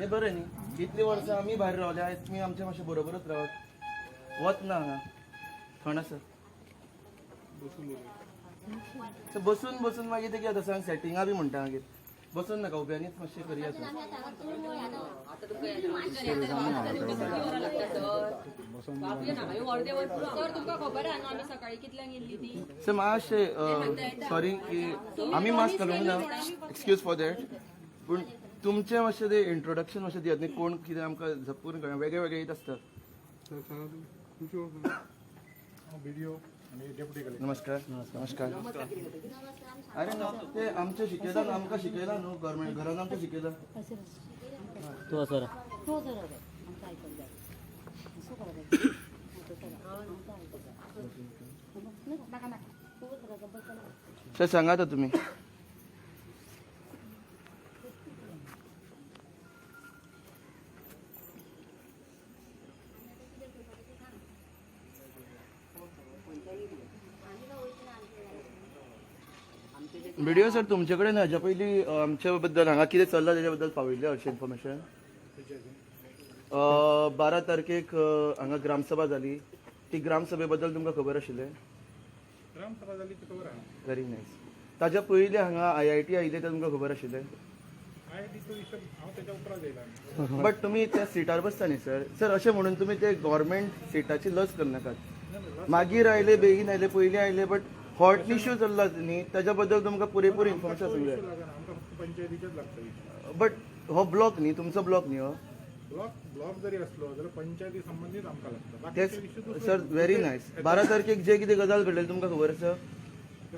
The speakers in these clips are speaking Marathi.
हे बरं न्ही इतली वर्सां आमी भायर रावले आयज तुमी आमचे मातशें बरोबरच रावत वत ना हांगा थंड आसा बसून बसून मागीर ते कितें आतां सांग सेटिंगा बी म्हणटा मागीर बसून नाका उब्यांनीच मातशें करुया सर मातशें सॉरी की आमी मास्क घालूंक ना एक्सक्यूज फॉर दॅट पूण तुमचें मातशें तें इंट्रोडक्शन मातशें दियात न्ही कोण कितें आमकां झपून कळना वेगळे वेगळे येत आसता नमस्कार नमस्कार अरे ना ते आमचे शिकयला आमकां शिकयला न्हू गव्हर्मेंट घरान आमकां शिकयला तूं सर सर सांगात तुमी व्हिडिओ सर तुमचे कडेन हाच्या पयलीं आमच्या बद्दल हांगा कितें चल्लां तेच्या बद्दल पावयल्लें हरशें इन्फॉर्मेशन 12 तारखेक हांगा ग्रामसभा जाली ती ग्रामसभे बद्दल तुमकां खबर आशिल्लें ग्रामसभा जाली ती खबर आहा व्हेरी नायस ताच्या पयलीं हांगा IIT आयिल्लें तें तुमकां खबर आशिल्लें IITचो विशय हांव तेच्या उपरांत येयला बट तुमी त्या सिटार बसता न्ही सर अशें म्हणून तुमी ते गव्हर्मेंट सिटाची लज करनाकात मागीर आयले बेगीन आयले पयलीं आयले बट हॉट इश्यू चल्ला न्ही ताच्या बद्दल तुमकां पुरेपूर इन्फॉर्मेशन आसूंक जाय आमकां फक्त पंचायतीचेच लागता बट हो ब्लॉक न्ही तुमचो ब्लॉक न्ही हो ब्लॉक जरी असलो जाल्यार पंचायती संबंधीत आमकां लागता तेच सर व्हेरी नायस 12 तारखेक जे कितें गजाल घडलेली तुमकां खबर आसा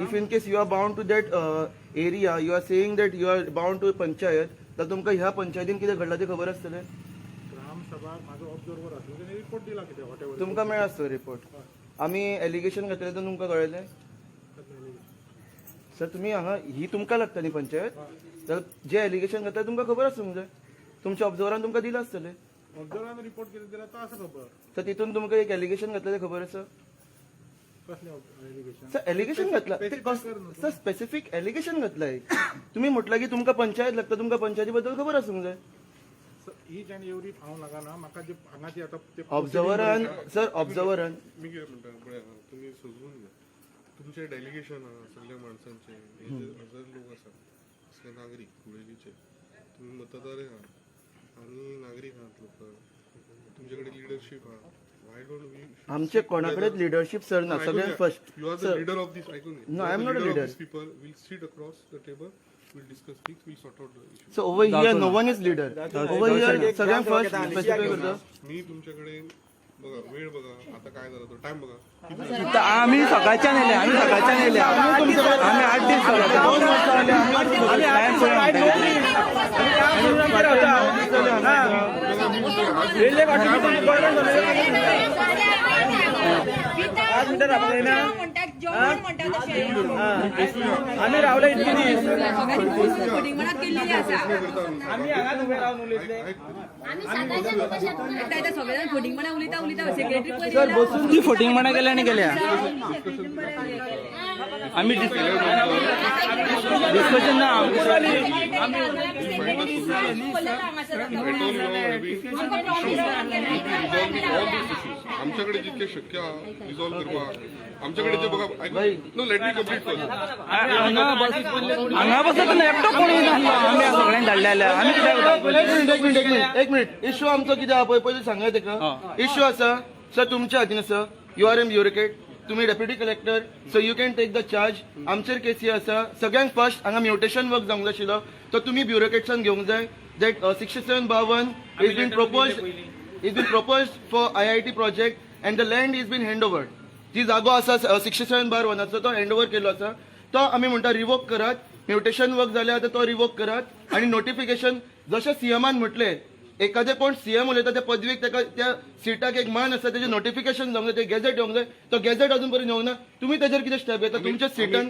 if in case you are bound to that area you are saying that you are bound to panchayat तर तुमकां ह्या पंचायतीन कितें घडलां तें खबर आसतलें ग्रामसभा म्हाजो ऑब्जर्वर आसलो तेणें रिपोर्ट दिला कितें वॉटेवर तुमकां मेळ्ळा सर रिपोर्ट आमी एलिगेशन घातलें तें तुमकां कळयलें सर तुमी हांगा ही तुमकां लागता न्ही पंचायत जाल्यार जे एलिगेशन घातलें तुमकां खबर आसूंक जाय तुमच्या ऑब्जर्वरान तुमकां दिलां आसतलें ऑब्जर्वरान रिपोर्ट कितें दिला तो आसा खबर सर तितून तुमकां एक एलिगेशन घातलें तें खबर आसा कसलें एलिगेशन सर एलिगेशन घातला सर स्पेसिफिक एलिगेशन घातला एक तुम्ही म्हटलं की तुमकां पंचायत लागता तुमकां पंचायती बद्दल खबर आसूंक जाय ईच एंड एवरी हांव नाका ना म्हाका जे हांगाची आतां ते ऑब्जर्वरान सर ऑब्जर्वरान मी कितें म्हणटा पळय तुमी सजवून घ्या तुमचे डेलिगेशन आहा सगळ्या माणसांचे हजार लोक आसा असले नागरीक कुळेलीचे तुम्ही मतदार आहात आनी नागरीक आहात लोक तुमचे कडेन लिडरशीप आहा वाय डोंट वी आमचे कोणाकडेच लिडरशिप सर ना सगळ्यात first you are the leader of this आयकून No, I am not a leader. People will sit across the table will discuss things will sort out the issue so over here no one is leader over here सगळ्यात फर्स्ट स्पेसिफाय करतो मी तुमच्याकडे बघा वेळ बघा आता काय झालं तो टाइम बघा आम्ही सकाळच्यान येयले आम्ही 8 दीस आम्ही रावले इतके दीस आम्ही हांगाच उभे रावन उलयतले ती फोटिंग म्हणा गेल्या आनी गेल्या आम्ही डिस्कशन ना आमच्याकडे जितके शक्य रिझॉल्व करपाक आमच्याकडे जे बघा नो लेट मी कंप्लीट कर हांगा बसत लॅपटॉप कोणी आम्ही सगळ्यांनी धाडले आम्ही कित्याक एक मिनिट इश्यू आमचो कितें आहा पळय पयलीं सांगाय तेका इश्यू आसा सर तुमच्या हातीन आसा यू आर एम ब्युरोक्रेट तुम्ही deputy collector so you can take the charge आमचेर केसी आसा सगळ्यांत फर्स्ट हांगा म्युटेशन वर्क जावंक जाय आशिल्लो तो तुमी ब्युरोक्रेट्सान घेवंक जाय that 6752 is been proposed for IIT project and the land is been hand over जी जागो आसा 67/1 तो हँड ओव्हर केलो आसा तो आमी म्हणटा रिवोक करात म्युटेशन वर्क जाले आतां तो रिवोक करात आणि नोटिफिकेशन जशें सीएमान म्हटले एखादे कोण सीएम उलयता त्या पदवीक ताका त्या सिटाक एक मान आसा तेजे नोटिफिकेशन जावंक जाय ते गॅझेट येवंक जाय तो गॅझेट अजून पर्यंत येवंक ना तुम्ही तेजेर कितें स्टेप घेता तुमच्या सिटान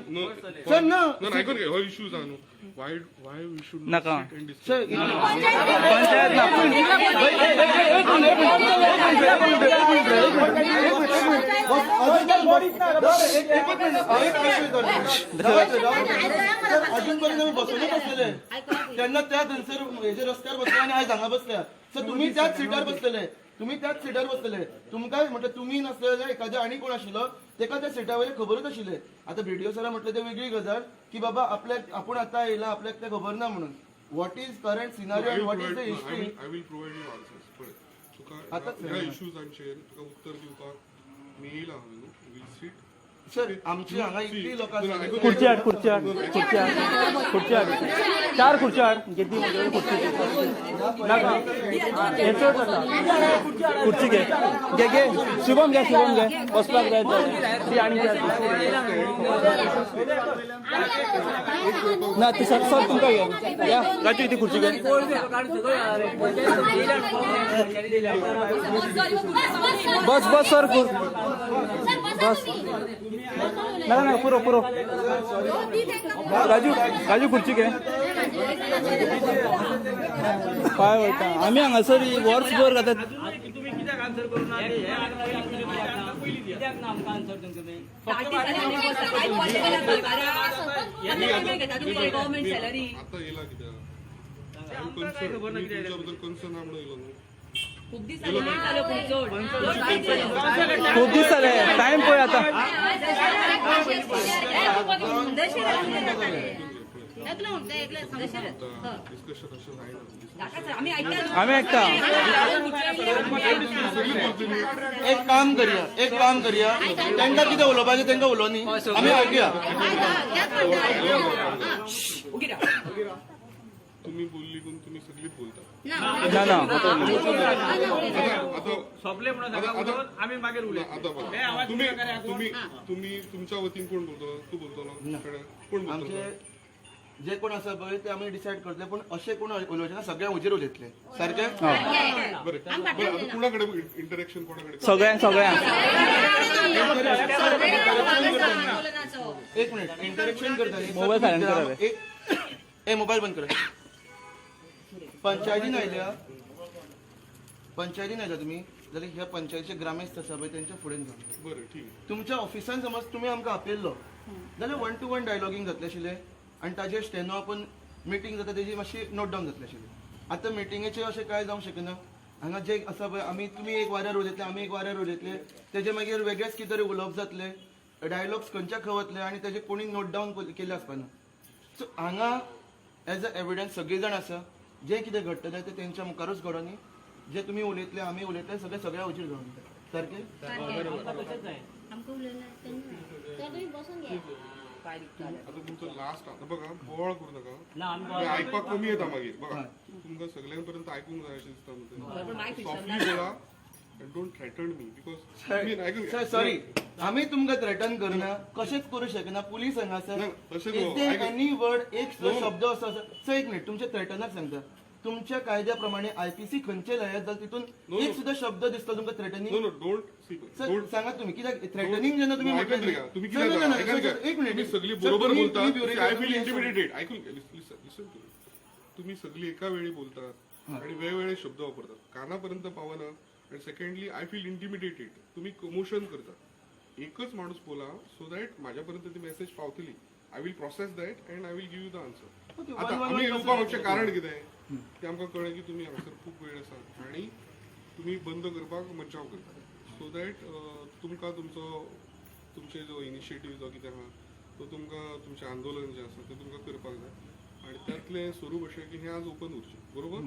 सर ना आयकून घे हो इश्यूज आहा न्हू वाय वी शुड नाका सर पंचायत अजून पर्यंत आम्ही बसवले तेन्ना त्या थंयसर हेजे रस्त्यार बसले आनी आयज हांगा बसल्या सो तुम्ही त्याच सिटार बसलेले तुमकां म्हटलं तुम्ही नसले जाल्यार एखादे आनी कोण आशिल्लो तेका त्या सिटा वयले खबरूच आशिल्ले आता ब्रिडिओ सरान म्हटलं ते वेगळी गजाल की बाबा आपल्याक आपूण आतां येयला आपल्याक ते खबर ना म्हणून what is current scenario and what is the history I will provide you answers पण तुका ह्या इश्यूजांचेर तुका उत्तर दिवपाक मी येयला हांवें न्हू वील सीट सर आमची हांगा इतली लोकां आसली खुर्ची हाड 4 खुर्ची हाड किती म्हणजे खुर्ची नाका हे चड जाता खुर्ची घे शुभम घे बसपाक जाय ती आणि ना ती सर तुमकां घे या राजू ती खुर्ची घे बस सर बस ना पुरो राजू खुर्ची घे काय वयता आमी हांगासर वर्सभर घातात आता येयला कित्याक तुमच्या बद्दल कन्सर्न आहा म्हणून येयलो न्हू खूप दीस जाले टाइम पळय आता डिस्कशन अशें जायना आम्ही ऐकता एक काम करूया तांकां कितें उलोवपाचें तांकां उलोव न्ही आमी आयकुया तुम्ही बोलली पण तुम्ही सगळीच बोलता ना आम्ही मागीर आता बघा तुम्ही तुमच्या वतीन कोण बोलतो तू बोलतो ना कोण बोलतो आमचे जे कोण आसा पळय ते आमी डिसायड करतले पण अशें कोण उलोवचे ना सगळ्या उजेर उलयतले सारकें बरें आता कुणाकडे इंटरॅक्शन कोणाकडे सगळ्यांक एक मिनिट इंटरॅक्शन करताली मोबाईल सायलेंट करा ए मोबाईल बंद करा पंचायतीन आयल्या तुम्ही जाल्यार ह्या पंचायतीचे ग्रामस्थ आसा पळय तेंच्या फुडें जा बरं ठीक आहे तुमच्या ऑफिसान समज तुम्ही आमकां आपयल्लो जाल्यार 1 to 1 डायलॉगींग जातलें आशिल्लें आनी ताजेर स्टेनो आपण मिटींग जाता तेजी मातशी नोट डावन जातली आशिल्ली आतां मिटींगेचें अशें कांय जावंक शकना हांगा जे आसा पळय तुमी एक वाऱ्यार उलयतले आमी एक वाऱ्यार उलयतले तेजे मागीर वेगळेच कितें तरी उलोवप जातले डायलॉग्स खंयच्या खवतले आनी तेजे कोणी नोट डावन केले आसपाना सो हांगा एज अ एविडन्स सगळी जाण आसा जे कितें घडटलें तें तेंच्या मुखारूच घडो न्ही जे तुमी उलयतले आमी उलयतले सगळ्या उजेर घडोवन सारकें आता तुमचं लास्ट आता बघा बोवाळ करू नका आयकपाक कमी येता मागीर बघा तुमकां सगळ्यांपर्यंत आयकूंक जाय अशें दिसता सॉफ्टली बोला don't threaten me because sorry आम्ही तुमकां थ्रेटन करना कशेंच करू शकना पुलीस हांगा सर एनी वर्ड एक शब्द असो सर एक मिनिट तुमच्या थ्रेटनाक सांगता तुमच्या कायद्या प्रमाणे आयपीसी खंयचे लयात जाल्यार तितून एक सुद्धा शब्द दिसतो तुमकां थ्रेटनिंग सर सांगा तुम्ही कित्याक थ्रेटनिंग जेन्ना तुम्ही एक मिनिट सगळी बरोबर बोलतात आय फील इंटिमिडेटेड ऐकून लिसन तुम्ही सगळी एका वेळी बोलतात आणि वेगवेगळे शब्द वापरतात कानापर्यंत पावना आणि सेकंडली आय फील इंटिमिडेटेड तुम्ही कमोशन करतात एकच माणूस बोला सो दॅट माझ्यापर्यंत ती मेसेज पावतली I will process that and I will give you the answer आता आम्ही येवपा मागचे कारण कितें ते आमकां कळ्ळें की तुमी हांगासर खूब वेळ आसा आनी तुमी बंद करपाक मज्जाव करता सो दॅट तुमकां तुमचे जो इनिशिएटीव जो कितें आहा तो तुमकां तुमचें आंदोलन जें आसा तें तुमकां करपाक जाय आनी त्यातलें स्वरूप अशें की हें आज ओपन उरचें बरोबर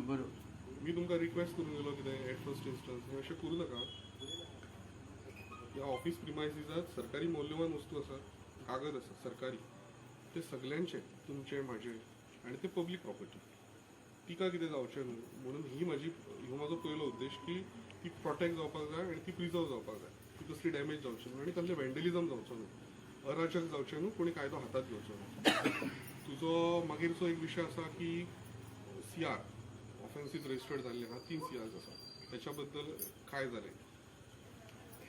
मी तुमकां रिक्वेस्ट करून गेलो कितें एट फर्स्ट इन्स्टन्स हें अशें करूं नाका ह्या ऑफिस प्रिमायसिसात सरकारी मौल्यवान वस्तू आसा कागद आसा सरकारी ते सगळ्यांचे तुमचे म्हाजे आनी ते पब्लीक प्रॉपर्टी तिका कितें जावचें न्हू म्हणून हो म्हाजो पयलो उद्देश की ती प्रोटेक्ट जावपाक जाय आनी ती प्रिजर्व जावपाक जाय ती कसली डॅमेज जावची न्हू आनी कसलें वेंडलिजम जावचो न्हू अराजक जावचें न्हू कोणी कायदो हातांत घेवचो न्हू तुजो मागीरचो एक विशय आसा की CR ऑफेन्सीस रजिस्टर्ड जाल्ले आहा 3 CRs आसा त्याच्या बद्दल काय जालें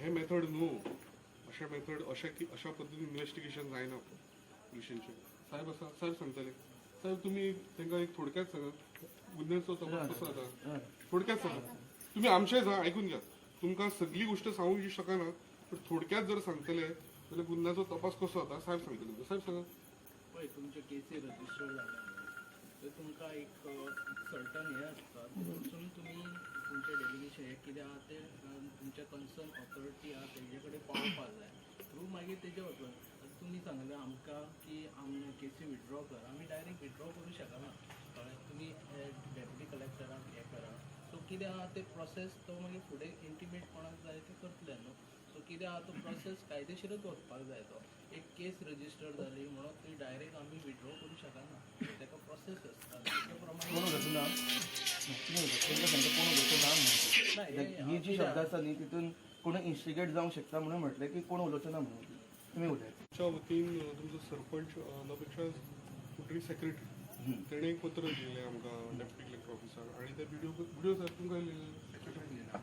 हे मेथड न्हू अशें मेथड अशा पद्दतीन इन्व्हेस्टिगेशन जायना पुलिशेंचें साहेब आसा साहेब सांगतले साहेब तुम्ही तांकां एक थोडक्यात सांगात गुन्ह्याचो तपास कसो जाता थोडक्यात सांगा तुम्ही आमचेच हा ऐकून घ्या तुमकां सगळी गोष्ट सांगूंक शकना पण थोडक्यात जर सांगतले जाल्यार गुन्ह्याचो तपास कसो जाता साहेब सांगतले साहेब सांगा तुमचे केसी रजिस्टर तर तुमकां एक सर्टन हे आसता वचून तुमी तुमचें डेलिगेशन हें कितें आहा तें तुमच्या कन्सर्न ऑथॉरिटी आहा तेजे कडेन पावोवपाक जाय थ्रू मागीर तेजे वचून तुमी सांगलें आमकां की आमी केसी विथड्रॉ कर आमी डायरेक्ट विथड्रॉ करूं शकना कळ्ळें तुमी डेप्युटी कलेक्टराक हें करा सो कितें आहा ते प्रोसेस तो मागीर फुडें इंटिमेट कोणाक जाय ते करतले न्हू सो कितें आहा तो प्रोसेस कायदेशीरच वचपाक जाय तो एक केस रजिस्टर जाली म्हणून ती डायरेक्ट आमी विथड्रॉ करूं शकना तेका प्रोसेस आसता तेच्या प्रमाणे कोण उलयता ना तांकां सांगता कोण उलयता ना म्हणून ही जी शब्द आसा न्ही तितून कोण इन्स्टिगेट जावंक शकता म्हणून म्हटलें की कोण उलोवचो ना म्हणून तुमी उलयात तुमच्या वतीन तुमचो सरपंच नापेक्षा कुठली सेक्रेटरी तेणे एक पत्र दिलें आमकां डेप्युटी कलेक्टर ऑफिसाक आनी ते व्हिडिओ सर तुमकां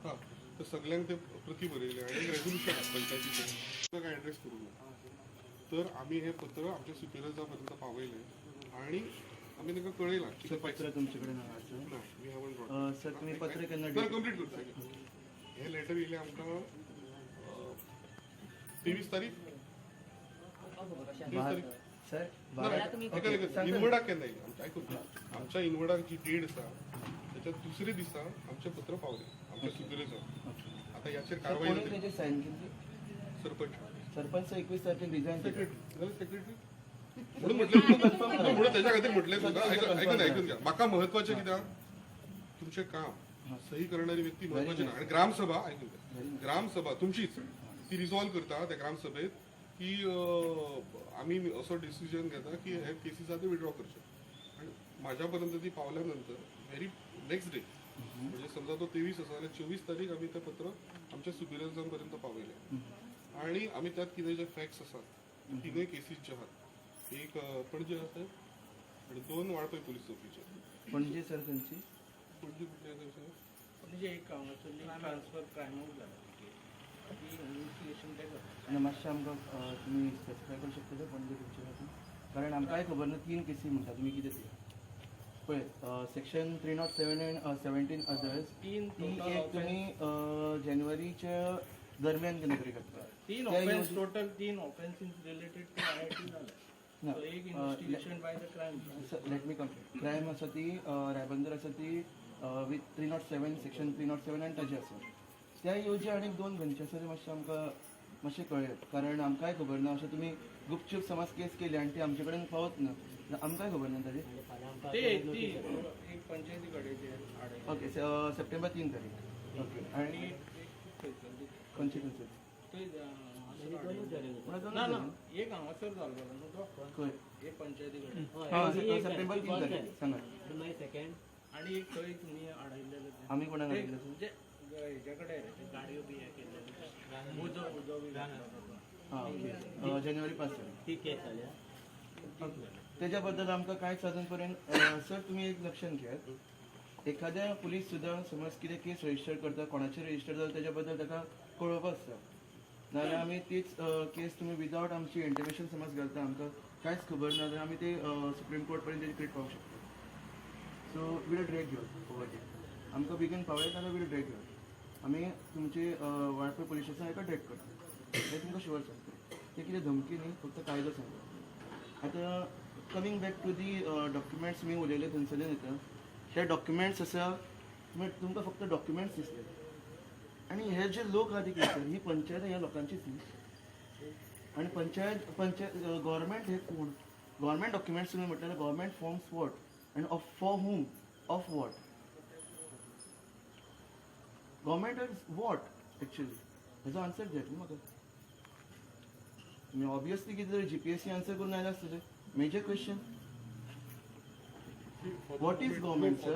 हां तर सगळ्यांक ते प्रती बरयले आनी एक रेजोल्युशन पंचायतीचें तुमकां कांय एड्रेस करूंक ना तर आमी हें पत्र आमच्या सुपिरियर्सा पर्यंत पावयलें आनी आमी तांकां कळयलां की सर पत्र तुमचे कडेन आहा सर ना वी हॅवंट ब्रॉट सर तुमी पत्र केन्ना सर कंप्लीट करता हें लेटर येयलें आमकां 23 तारीख सर इनवडाक केन्ना येयलें आयकून आमच्या इनवडाक जी डेट आसा त्याच्या दुसरे दिसा आमचें पत्र पावलें आमच्या सुपिरियर्साक आतां ह्याचेर कारवाई कोणी जातली. तेजे सायन केली सरपंच सरपंच 21 तारखेक रिजायन केले सेक्रेटरी जाल्यार सेक्रेटरी म्हणून म्हटलें म्हणून तेच्या खातीर म्हटलें तुका आयकून घ्या म्हाका म्हत्वाचें कित्याक तुमचें काम सही करणारी व्यक्ती म्हत्वाची ना आणि ग्रामसभा आयकून घ्या ग्रामसभा तुमचीच ती रिझॉल्व करता त्या ग्रामसभेत की आम्ही असो डिसिजन घेता की हे केसीस आहा ते विड्रॉ करचे आणि माझ्या पर्यंत ती पावल्या नंतर व्हेरी नेक्स्ट डे म्हणजे समजा तो 23 आसा जाल्यार 24 तारीख आमी तें पत्र आमच्या सुपिरियर्सां पर्यंत पावयलें आणि आमी त्यात कितें जे फॅक्ट्स आसात तिनूय केसीस जे आहात एक पणजे आसा आणि 2 वाळपय पोलीस चौकीचे पणजे सर खंयची पणजे कुठले आसा म्हणजे एक हांगासरली ट्रान्सफर क्रायमूच जाला ती इन्व्हेस्टिगेशन ते करता आनी मातशें आमकां तुमी स्पेसिफाय करूंक शकता सर पणजे खंयचे खातीर कारण आमकांय खबर ना 3 केसी म्हणटा तुमी कितें ते पळय सेक्शन 307 एंड 17 अदर्स ती एक तुमी जानेवारीच्या दरम्यान कितें तरी करता 3 offence total 3 offences related to IIT झाले ना So, एक investigation by the crime let me complete crime आसा ती रायबंदर आसा ती विथ 307 सेक्शन 307 आनी ताजे आसा त्या येवजी आनीक 2 खंयचे आसा ते मातशें आमकां मातशें कळयात कारण आमकांय खबर ना अशें तुमी गुपचूप समज केस केली आनी ती आमचे कडेन पावत ना आमकांय खबर ना ताजे ते ती एक पंचायती कडेचे आडे ओके सप्टेंबर 3 तारीख ओके आनी खंयचे खंयचे ना ना एक हांगासर जालो न्हू तो खंय एक पंचायती कडेन सप्टेंबर 3 तारीख सांगात आणि एक थंय तुमी आडयल्लेले ते. आमी कोणाक ते आडयल्ले म्हणजे हेजे कडेन रे, ते गाडयो बी हे केल्लेले उजो उजो बी घातलो. हां ओके जानेवारी 5 तारीख त्याच्या बद्दल आमकां कांयच अजून पर्यंत सर तुमी एक लक्षात घेयात एखाद्या पुलीस सुद्दां समज कितें केस रजिस्टर करता कोणाचेर रजिस्टर जाता त्याच्या बद्दल ताका कळोवप आसता नाजाल्यार आमी तीच केस तुमी विदावट आमची इंटिमेशन समज घालता आमकां कांयच खबर ना जाल्यार आमी ते सुप्रीम कोर्ट पर्यंत तेजी क्रीट पावूंक शकता सो वील ड्रॅग घेवन ओवर आमकां बेगीन पावयता जाल्यार वील ड्रॅग घेवन आमी तुमचे वाळपय पुलीस स्टेशन एका ड्रॅग करता हें तुमकां शुअर सांगता ते कितें धमकी न्ही फक्त कायदो सांगता आतां coming back to the documents मी उलयले थंयसरल्यान येता ते डॉक्युमेंट्स आसा तुमकां फक्त डॉक्युमेंट्स दिसले आनी हे जे लोक आहा ती ही पंचायत ह्या लोकांचीच न्ही आनी पंचायत गव्हर्मेंट हे कोण गव्हर्मेंट डॉक्युमेंट्स तुमी म्हटल्यार गव्हर्मेंट फॉर्म्स वॉट आनी for hmm of what government is what actually हेजो आन्सर दियात न्ही म्हाका ऑब्वियसली कितें तरी GPSC आन्सर करून आयला आसतलें major question What is government, sir?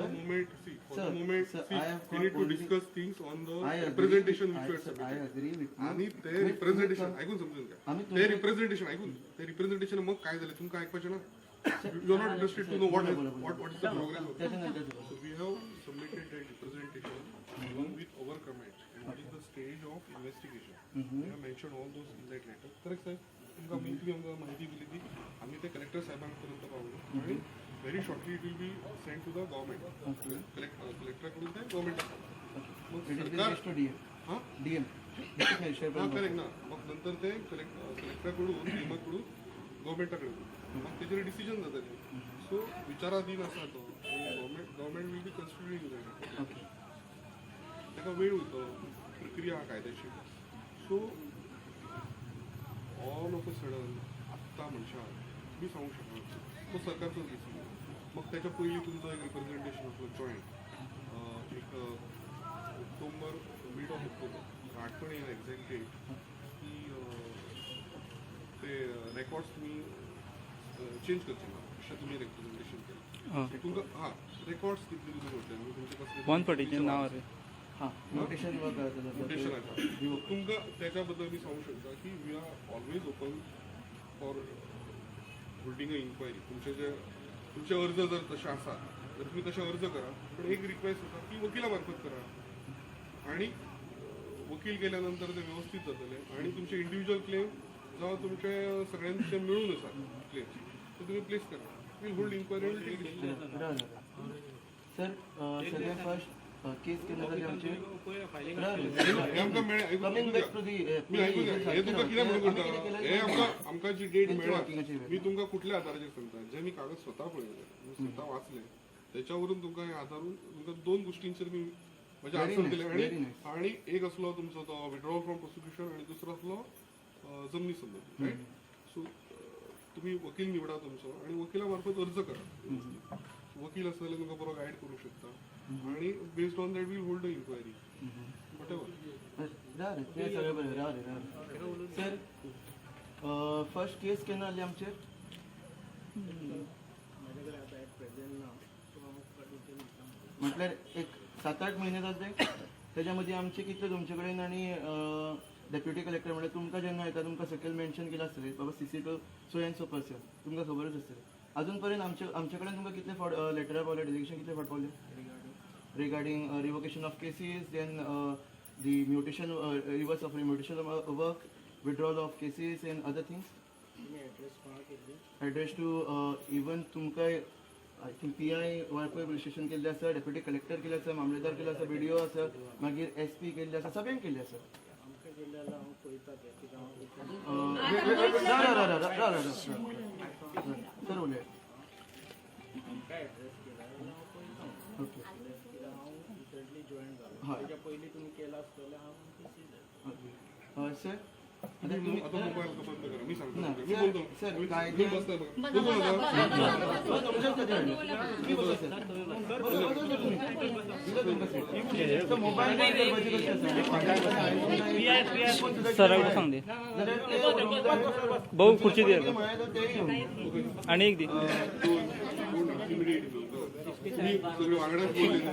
For Sir, the moment, sir, see, I have we got need to only- discuss things on the I agree representation with- which you sir, are I agree with you. आणि ते Wait, रिप्रेझेंटेशन wait, ऐकून समजून घ्या आम्ही ते तुमचे- रिप्रेझेंटेशन ऐकून ते रिप्रेझेंटेशन मग काय झालं तुमका ऐकपाचें ना you are not interested to know what बोला, बोला. व्हॉट इज द प्रोग्रेस त्याच्यानंतर So we have submitted that representation along with our comments and what is the stage of investigation. We have mentioned all those in that letter. Correct, sir? तुमका तुम्ही आमकां माहिती दिली ती आम्ही ते कलेक्टर साहेबांपर्यंत पावलो आणि very shortly it will be send to the government कलेक्टरकडून ते गव्हर्मेंटात मग सरकार DM. हां DM. हां करेक्ट ना मग नंतर ते कलेक्टरकडून नियमाकडून गव्हर्मेंटाकडे मग त्याचेर डिसिजन जातले. सो विचाराधीन आसा तो government will be considering that. Okay. ताका वेळ वयतलो, प्रक्रिया आहा कायद्याची. So all of a sudden आत्ता मनशाक मी सांगू शकना, तो सरकारचो डिसिजन. मग त्याच्या पयलीं तुमचो एक रिप्रेझेंटेशन आसलो जॉयंट एक ऑक्टोबर, मिड ऑफ ऑक्टोबर, आठवण येना एक्झॅक्ट डेट, की ते रेकॉर्ड्स तुम्ही चेंज करचे ना, अशें तुमी रिप्रेझेंटेशन केलें. तुमकां हां रेकॉर्ड्स कितले तुमी करतले म्हणजे तुमचे कसले वन पटीचें नांव रे. हां म्युटेशन म्युटेशन आसा. तुमकां त्याच्या बद्दल मी सांगू शकता की we are always open for holding a inquiry. तुमचे अर्ज जर तसे आसात तर तुम्ही तसे अर्ज करा. पण एक रिक्वेस्ट आसा की वकिलामार्फत करा. आणि वकील केल्यानंतर ते व्यवस्थित जातले. आणि तुमचे इंडिव्हिज्युअल क्लेम जावं तुमचे सगळ्यांचे मिळून आसा क्लेम ते तुम्ही प्लेस करा. Will hold inquiry. सर सगळ्यात फर्स्ट केस केलं जाल्यार आमचे आमकां मेळ्ळें. कमिंग बॅक टू दी मी आयकून घ्या. हे तुमकां कित्याक म्हणून करता, हे आमकां जी डेट मेळ्ळा मी तुमकां कुठल्या आधाराचेर सांगता, जे मी कागद स्वता पळयले, मी स्वता वाचले, त्याच्यावरून तुमकां हे आधारून तुमकां 2 गोष्टींचेर मी म्हणजे आन्सर दिले. आणि एक असलो तुमचो तो विड्रॉवल फ्रॉम प्रोसिक्युशन आणि दुसरो असलो जमनी संबंधी. रायट. सो तुम्ही वकील निवडा तुमचो आणि वकिला अर्ज करा. वकील आसा जाल्यार तुमकां बरो गायड करूंक शकता. आणि based on that will hold the inquiry whatever. ते सगळें बरें. राव सर फर्स्ट केस केन्ना जाल्ली आमचेर? म्हटल्यार एक 7-8 महिने जाले. त्याच्या मध्ये आमचे कितले तुमचे कडेन आणि डेप्युटी कलेक्टर म्हणजे तुमकां जेन्ना येता तुमकां सकयल मेन्शन केला आसतलें बाबा CC to so and so person, तुमकां खबरच आसतलें. अजून पर्यंत आमचे कडेन तुमकां कितले फावट लेटरां पावले, डेलिगेशन कितले फावट पावले regarding revocation of cases, then the mutation reverse of mutation work, withdrawal of cases and other things? Address to even तुमकां I think PI Valpoi police station केल्ले आसा, डेप्युटी कलेक्टर केले आसा, मामलेदार केले आसा, BDO आसा, मागीर SP केल्ले आसा, सगळ्यांक केल्ले आसा. सर उलय. ओके. हय सर. आता तुम्ही आता मोबाईल बंद करा. मी सांगतो. ना, मी बोलतो. सर, मी काय- तुम्ही बसताय बघा. बोलतो नका. सराक सांग दे. भाऊ खुर्ची दे. आणि एक दे. मी सगळे वांगडाच बोलले ना.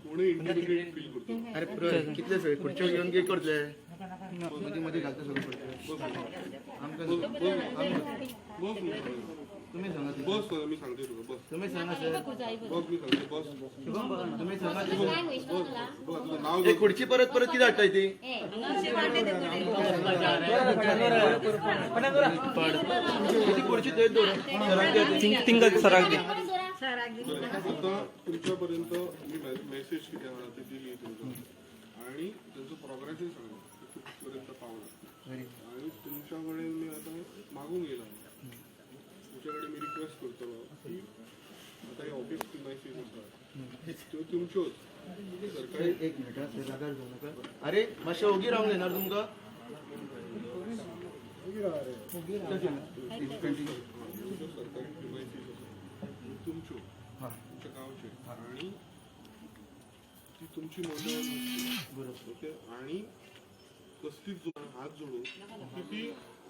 कोणी इंटिमिडेट फील करतो. अरे कितले सगळे खुर्च्यो घेऊन कितें करतले मध्ये मध्ये घालता सगळं करतले. आमकां तुम्ही सांगा ते. बस मी सांगते तुला. बस तुम्ही सांगा सर. बस मी सांगते. बस तुम्ही सांगा ते. बघा तुझं नाव एक खुर्ची परत किती हाडटाय ती किती खुर्ची थंय दवर तिंगा सराक दे. आता तुमच्यापर्यंत मी मेसेज किती आला ते दिली तुमचं आणि त्यांचं प्रोग्रेसही सांगलं कुठपर्यंत पावलं. आणि तुमच्याकडे मी आता मागून गेला. तुमच्याकडे मी रिक्वेस्ट करतो की आता हे ऑफिस मेसेज असतात ते तुमच्योच सरकारी. एक मिनिट सर जागार जाऊ नका. अरे मातशें ओगी रावंक जायना तुमकां. सरकारी डिव्हायसीस असतात तुमच्यो तुमच्या गावचे आणि ती तुमची नोंदणी बरोबर. ओके. आणि कसलीच हात जोडून की ती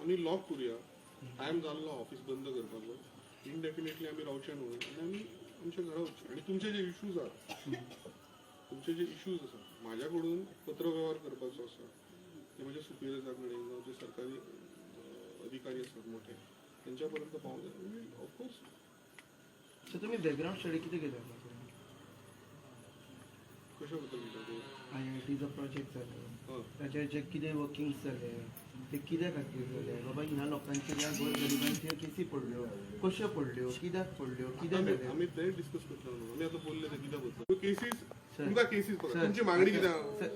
आम्ही लॉक करूया. टाइम जाल्लो ऑफिस बंद करपाचो. इनडेफिनेटली आम्ही रावचे न्हू आनी आमी आमच्या घरा वचचे. आणि तुमचे जे इश्यूज आसात तुमचे जे इश्यूज आसात म्हाज्याकडून पत्रव्यवहार करपाचो आसा ते म्हज्या सुपिरियर्सा कडेन जावं जे सरकारी अधिकारी आसात मोठे त्यांच्या पर्यंत पावूंक जाय. ऑफकोर्स. सर तुम्ही बॅकग्राऊंड स्टडी किती केला कशा बद्दल विचार ते IITचा प्रोजेक्ट जालो हं त्याचे जे कितें वर्किंग्स जाले ते कित्या खातीर जाले बाबा ह्या लोकांच्या ह्या गरिबांच्यो केसी पडल्यो कश्यो पडल्यो कित्याक पडल्यो कित्याक जाल्यो. आम्ही ते डिस्कस करता आम्ही आता बोलले ते कित्या बद्दल केसीस तुमका केसीस बघा तुमची मागणी किती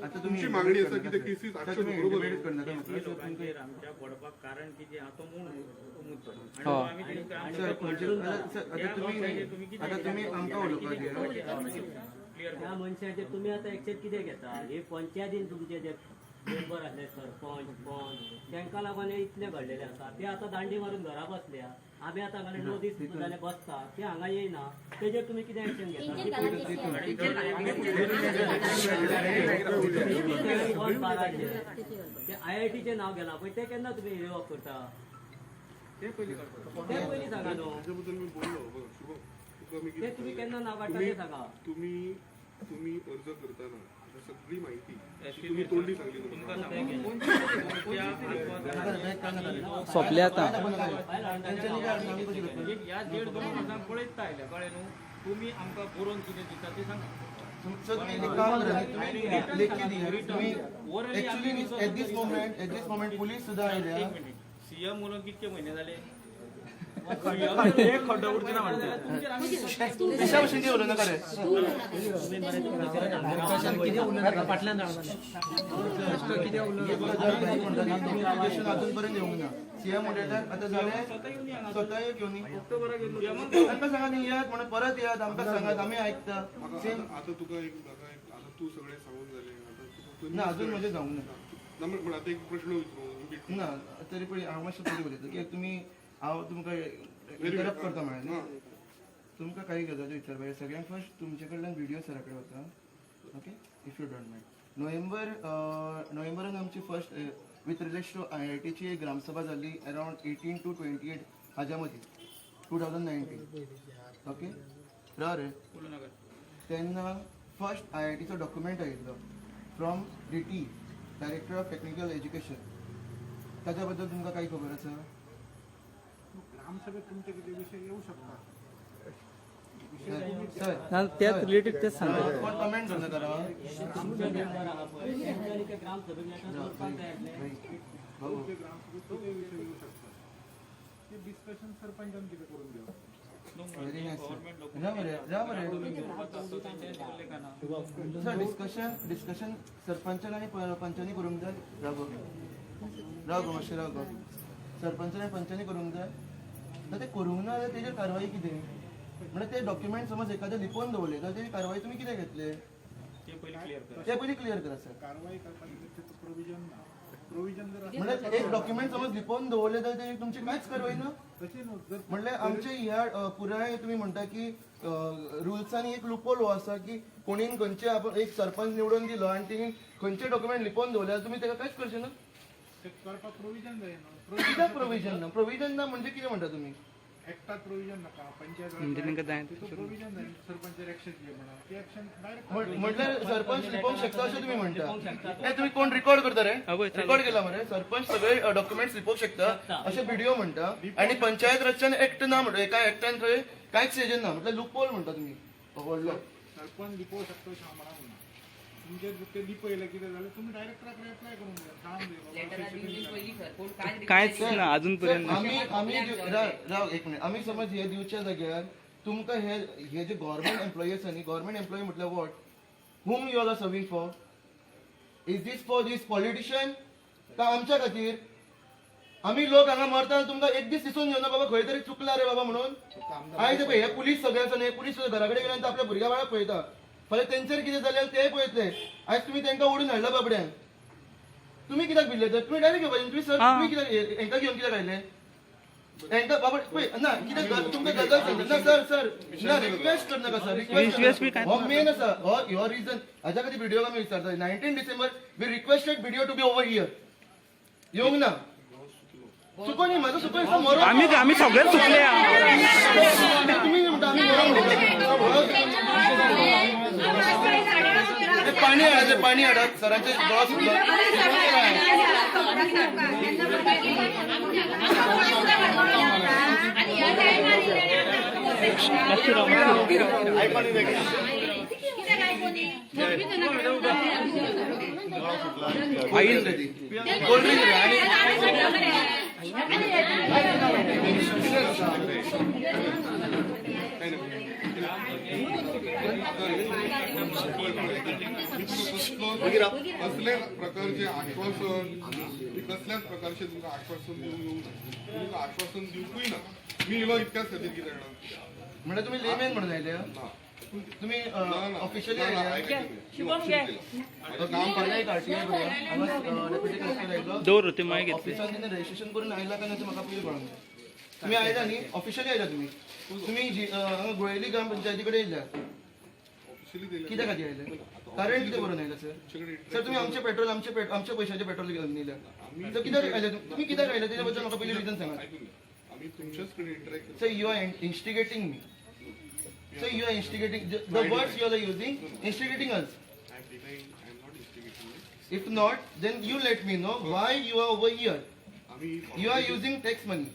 आता तुमची मागणी असा की ते केसीस आता 800 तुम्ही बरोबर debate करनाका ती म्हाका. लोकांचेर आमच्या पडपाक कारण कितें आहा तो मूळ मुद्दो आनी हो. तो आमी तेंका सर, आता तुम्ही आमकां उलोवपाक दिया. ह्या मनशाचे तुम्ही आता एक्सेप्ट कितें घेता हे पंचायतीन तुमचे जे मेंबर आसले सरपंच पंच तांकां लागून हे इतले घडलेले आसा ते आता दांडी मारून घरा बसल्या आमी आतां हांगा 9 दीस जाले बसता ते हांगा येयना तेजेर तुम्ही कितें एक्शन घेता ते IIT नाव गेला पण ते केन्ना तुम्ही हे ऑफ करता ते पयलीं सांगा न्हू त्याच्याबद्दल मी बोललो बघा शुभम तुका मी ते तुम्ही केन्ना नाव काडटा ते सांगा तुम्ही अर्ज करताना सगळी माहिती जी तुम्ही तोंडी सांगली सोंपले आता या 1.5-2 वर्सांक पळयता आयल्या कळ्ळें न्हू तुमी आमकां बरोवन कितें दिता ते सांगा सर, तुम्ही एक काम करा, तुम्ही लेखी दिया. तुम्ही actually at this moment police सुद्धा आयल्या. सीएम उलोवन कितके म्हयने जाले एक खड्डो उरचे ना म्हणते दिशा भशेन उलोवं नाका रे. अजूनपर्यंत येऊंक ना. सीएम उलयतात आता जाले स्वतः घेऊन तांकां सांगा न्ही यात म्हणून परत यात आमकां सांगात आमी आयकता. आता तुका आता तू सगळे सांगून झाले आता तुका ना अजून म्हणजे जाऊंक ना. पण आता एक प्रश्न विचारू ना तरी पण हांव मातशें पयलीं उलयता की तुमी हांव तुमकां इंटरप्ट करता म्हळें न्ही. तुमकां काही गजाली विचारपाक सगळ्यांत फर्स्ट तुमचे कडल्यान व्हिडिओ सरा कडेन वता. Okay if you don't mind. नोव्हेंबरान आमची फर्स्ट विथ रिलेक्ट टू IITची एक ग्रामसभा जाल्ली अरावंड 18 to 28 हाज्या मदीं 2019. ओके राव रे तेन्ना फर्स्ट IITचो डॉक्युमेंट आयिल्लो from DT director of technical education. ताच्या बद्दल तुमकां काही खबर आसा? ग्रामसभेत तुमचे किती विषय येऊ शकतात सर त्यात रिलेटेड तेच सांगता कोण कमेंट करना करा. आमचे मेंबर आहा पळय तेंच्यांनी ते ग्रामसभेक लेटर करपाक जाय आसलें. भाऊ ते ग्रामसभेत किती विषय येऊ शकतात ते डिस्कशन सरपंचान किती करून घ्यावं व्हेरी नाईस. जा बरे सर डिस्कशन सरपंचान आणि पंचांनी करूंक जाय. राव गो मातशें राव गो. सरपंचान आणि पंचांनी करूंक जाय तर ते करूंक ना जाल्यार तेजेर कारवाई कितें म्हणजे ते डॉक्युमेंट समज एखादे लिपोवन दवरले तर तेजी कारवाई तुम्ही कितें घेतले ते पयलीं क्लियर करा सर. कारवाई करपाची प्रोव्हिजन ना प्रोव्हिजन जर म्हणजे एक डॉक्युमेंट समज लिपोवन दवरले तर तेजी तुमची कांयच कारवाई ना. तशी न्हू जर म्हणजे आमचे ह्या पुराय तुम्ही म्हणता की रुल्सांनी एक लुपोल हो आसा की कोणीन खंयचे आपण एक सरपंच निवडून दिलो आणि तिने खंयचे डॉक्युमेंट लिपोवन दवरले तुम्ही त्याला कांयच करचे ना. ते करपाक प्रोव्हिजन जायना कित्याक प्रोव्हिजन ना म्हणजे कितें म्हणटा तुम्ही? एक्टात प्रोव्हिजन नाका पंचायत प्रोव्हिजन जाय सरपंच एक्शन घे म्हणा ते एक्शन डायरेक्ट म्हटल्यार सरपंच लिपोवंक शकता अशें तुम्ही म्हणता. हे तुम्ही कोण रेकॉर्ड करता रे? रेकॉर्ड केला मरे सरपंच सगळे डॉक्युमेंट्स लिपोवंक शकता अशें व्हिडिओ म्हणटा आणि पंचायत रचन एक्ट ना म्हणटा एका एक्टान थंय कांयच सेजन ना म्हटल्यार लुपोल म्हणटा तुम्ही व्हडलो. सरपंच लिपोवंक शकता अशें हांव म्हणा तुमचे ते लिपयले कितें जालें तुम्ही डायरेक्टराकडे अप्लाय करून घ्या काम दे कांयच ना अजूनपर्यंत. आम्ही राव एक मिनिट आम्ही समज हे दिवच्या जाग्यार तुमकां हे जे गव्हर्मेंट एम्प्लॉई आसा न्ही गव्हर्मेंट एम्प्लॉई म्हटल्यार what whom you all are serving for? Is this for this politician? का आमच्या खातीर? आम्ही लोक हांगा मरता तुमकां एक दीस दिसून येवना बाबा खंय तरी चुकला रे बाबा म्हणून. आयज पळय हे पुलीस सगळे आसा न्ही पुलीस घरा कडेन गेल्यानंतर आपल्या भुरग्या बाळाक पळयता फाल्यां तेंचेर कितें जाल्यार ते पळयतले. आयज तुम्ही तांकां ओडून हाडला बाबड्यांक तुम्ही कित्याक भिल्ले तर तुम्ही डायरेक्ट घेवपाचे तुम्ही सर तुम्ही कित्याक हांकां घेवन कित्याक आयले हांकां बाबा पळय ना कित्याक तुमकां गजाल सांगता ना सर ना रिक्वेस्ट करनाका सर रिक्वेस्ट हो मेन आसा हो युअर रिजन हाज्या खातीर व्हिडिओ आमी विचारता 19 December we requested video to be over here येवंक ना चुको न्ही म्हाजो चुको मरो आम्ही सगळे चुकले. तुम्ही म्हणटा आमी पाणी हाडात सरांचे डोळा सुटलो. कोल्ड ड्रिंक आणि कसल्या प्रकारचे आश्वासन कसल्याच प्रकारचे तुमकां आश्वासन दिवंक येवं तुमकां आश्वासन दिवंकूय ना मी इलो इतक्याच खातीर कितें जाणा म्हणजे तुम्ही लेमॅन म्हणून आयले तुम्ही ऑफिशियली आयले काम पडलं एक आरटीआय डेप्युटी कलेक्टर आयलो दौर ते मागीर घेतले ऑफिसान तिने रजिस्ट्रेशन करून आयला का नाही म्हाका पयलीं कळूंक जाय तुम्ही आयला न्ही ऑफिशियली आयला तुम्ही हांगा गोयेली ग्रामपंचायती कडेन येयल्या ऑफिशियली दिले कित्या खातीर आयले कारण कितें करून आयला सर तुम्ही आमचे पेट्रोल आमच्या पैशाचे पेट्रोल घेवन न्हिल्या तर कित्याक आयले तुम्ही कित्याक आयले तेच्या बद्दल म्हाका पयलीं रिजन सांगात ऐकून घ्या आम्ही तुमच्याच कडे interact sir you are instigating me so you are instigating the words you are using instigating us I am denying I am not instigating if not then you let me know why you are over here आम्ही you are using tax money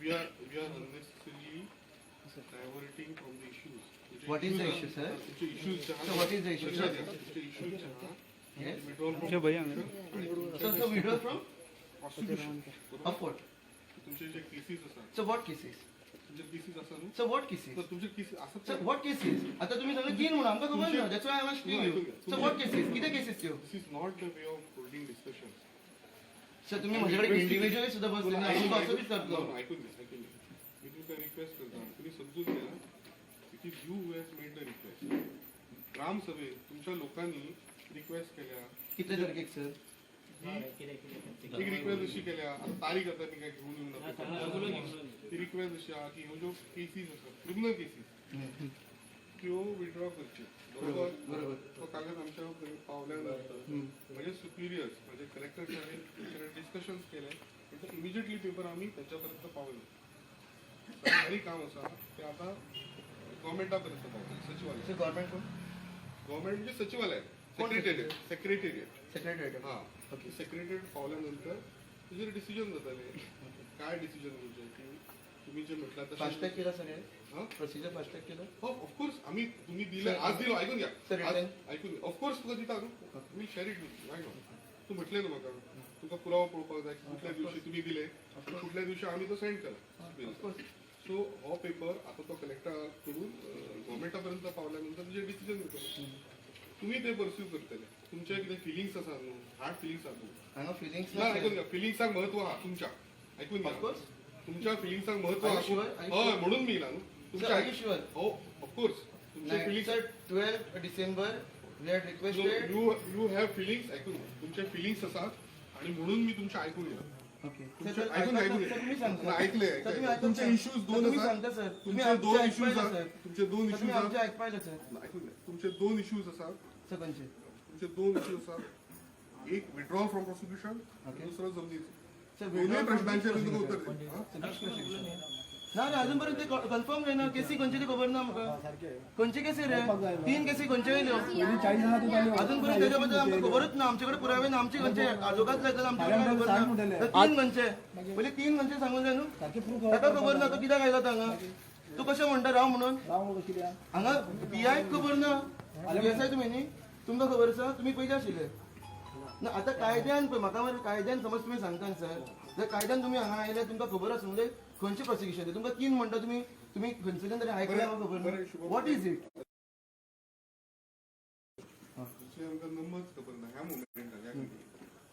we are unnecessarily diverting from the issues what is the issue sir तुमचे issues so what is the issue sir तुमचे issues yes withdrawal from ते भैया हांगा so withdraw from prosecution of what तुमचे जे केसीस असतात so what cases तुमचे केसीस असतात न्हू so what cases तर तुमचे केसीस असतात so what cases आता तुम्ही सगळे तीन म्हणून आमकां खबर ना that's why I am asking you so what cases किती cases त्यो this is not the way of holding discussion sir तुम्ही माझ्याकडे इंडिव्हिज्युअली सुद्धा बसले ना आपण असं बी करतो ऐकून घ्या मी तुमका रिक्वेस्ट करता तुम्ही समजून घ्या it is you who has made the request ग्रामसभेत तुमच्या लोकांनी रिक्वेस्ट केल्या कितले तारखेक सर एक रिक्वेस्ट अशी केल्या आता तारीख आता मी काय घेऊन येऊन नको ती रिक्वेस्ट अशी हा की ह्यो ज्यो केसीस आसात क्रिमिनल केसीस त्यो विड्रॉ करच्यो बरोबर तो कागद आमच्या कडेन पावल्या नंतर म्हणजे सुपिरियर्स म्हणजे कलेक्टर साहेब डिस्कशन्स केले नंतर इमिजिएटली पेपर आम्ही त्याच्यापर्यंत पावलो सरकारी काम आसा ते आता गव्हर्मेंटापर्यंत पावलं सचिवालय सर गव्हर्नमेंट कोण गव्हर्मेंट म्हणजे सचिवालय सेक्रेटेरिएट सेक्रेटरी हा सेक्रेटरीएट पावल्यानंतर तुझे डिसिजन जाताले काय डिसिजन म्हणजे की तुम्ही जे म्हटलं तसं फास्टॅग केला सगळे हा प्रोसिजर फास्टॅग केलं हो ऑफकोर्स आम्ही तुम्ही दिलं आज दिलो ऐकून घ्या Sir, आज written. ऐकून घ्या ऑफकोर्स तुका दिता न्हू तुम्ही शेअर इट नाही तू म्हटले ना म्हाका तुका पुरावो पळोवपाक जाय की कुठल्या दिवशी तुम्ही दिले कुठल्या दिवशी आम्ही तो सेंड केला सो हो पेपर आता तो कलेक्टर कडून गव्हर्मेंटापर्यंत पावल्यानंतर तुझे डिसिजन घेतले तुम्ही ते परस्यू करतले तुमचे कितें फिलिंग्स आसा न्हू हार्ड फिलिंग्स आसा न्हू हांगा फिलिंग्स ना ऐकून घ्या फिलिंग्साक महत्व हा तुमच्या ऐकून घ्या Of course. तुमच्या फिलिंग्साक महत्व Are हा you sure? Are you हय sure? म्हणून मी ना न्हू Sir, are you sure? हो ऑफकोर्स तुमचे feelings sir 12 December we had requested you have feelings ऐकून घ्या. तुमचे फिलिंग्स असतात आणि म्हणून मी तुमचे ऐकून घ्या ओके तुमचे ऐकून घ्या, तुम्ही सांगता मला ऐकले सर, तुम्ही ऐकता, तुमचे सर. इश्यूज दोन तुम्ही आसात सांगता सर तुम्ही तुमचे दोन आमचे इश्यूज ऐकपायला, आसात सर. तुमचे दोन सर, इश्यूज तुम्ही आमचे आसात ऐकपायला सर ऐकून घ्या तुमचे दोन इश्यूज असतात सर कोणचे तुमचे दोन इश्यूज असतात एक विड्रॉल फ्रॉम प्रोसिक्युशन दुसरं जमनीचं सर दोन्ही प्रश्नांचे मी तुका उत्तर देईन. हा? ना रे अजूनपर्यंत ते कन्फर्म नाही ना केसी कोणची ती खबर ना म्हाका कोणची केसी रे 3 केसी कोणचे येयल्यो अजूनपर्यंत त्याच्याबद्दल आमकां खबरच ना आमच्याकडे पुरावे ना आमचे खंयचे आजोगाच लायतात आमच्याकडे खबर ना तर 3 खंयचे पयलीं 3 खंयचे सांगून जाय न्हू ताका खबर ना तो कित्याक आयला हांगा तू कशें म्हणटा राव म्हणून हांगा पीआय खबर ना पीएसआय तुमी न्ही तुमकां खबर आसा तुमी पयलीं आशिल्ले ना आता कायद्यान पळय म्हाका मरे कायद्यान समज तुम्ही सांगता सर जर कायद्यान तुम्ही हांगा आयले तुमकां खबर आसूं म्हणजे खंयचे प्रोसिक्युशन तुमकां 3 म्हणटा तुम्ही खंयच्यान तरी आयकल्या म्हाका खबर ना वॉट इज इट दुसरे आमकां नंबरच खबर ना ह्या मोमेंटाक ह्या घडये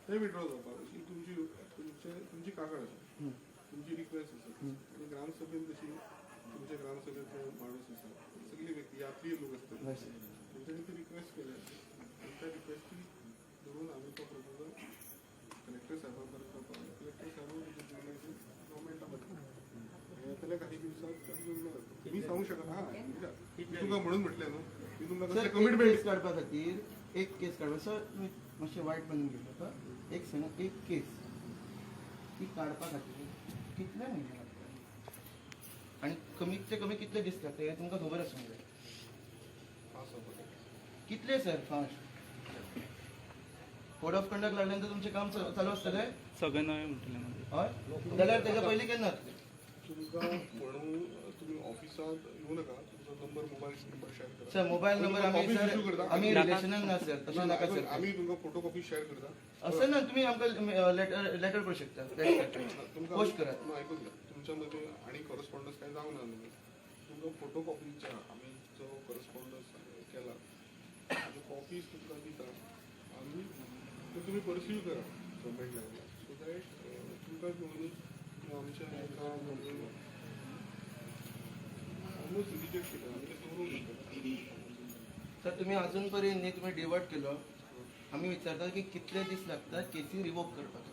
ते विड्रॉ जावपाक अशी तुमची कागाळ आसा तुमची रिक्वेस्ट आसा आणि ग्रामसभेन तशी तुमच्या ग्रामसभेचो माणूस आसा सगळी व्यक्ती यात्री लोक असतात तेंच्यांनी ती रिक्वेस्ट केल्या आणि त्या रिक्वेस्टी धरून आम्ही तो प्रपोजल कलेक्टर साहेबांपर्यंत पावलो कलेक्टर साहेबांनी गव्हर्मेंटा मध्ये येतल्या काही दिवसात तर जोडलो जातो मी सांगू शकत हा मी तुका म्हणून म्हटलें न्हू मी तुमकां सर कशें एक कमिटमेंट केस काडपा खातीर एक केस काडपा सर तुमी मातशें वायट बनून घेतलो का एक सांगा एक केस ती काडपा खातीर कितले म्हयने लागता आनी कमीत ते कमी कितले दीस लागता हें तुमकां खबर आसूंक जाय कितले sir fast code of conduct लागल्यानंतर तुमचें काम चालू आसतलें सगळें नवे म्हटलें हय जाल्यार तेच्या पयलीं केन्ना तुमकां म्हणून तुम्ही ऑफिसात येऊ नका तुमचा नंबर मोबाईल नंबर शेअर करा सर मोबाईल नंबर आमी Office issue सर करता. आमी रिलेशनान ना सर तशें नाका सर आम्ही तुमकां फोटो कॉपी शेअर करता असं ना तुम्ही आमकां लेटर करू शकता तुमकां पोस्ट करा आयकून घ्या तुमच्या मध्ये आणि करस्पॉन्डन्स काय जावं ना न्हू तुमकां फोटो कॉपीच्या आमी जो करस्पॉन्डन्स केला ताज्यो कॉपीज तुमकां दिता आनी ते तुमी परस्यू करा गव्हर्मेंट लेवलार सो दॅट तुमकां घेवन आमच्या एका ऑलमोस्ट रिजेक्ट केला आमी ते दवरूंक शकता. सर तुम्ही अजून पर्यंत न्ही तुम्ही डिवर्ट केलो आम्ही विचारता की कितले दीस लागतात केसी रिवोक करपाक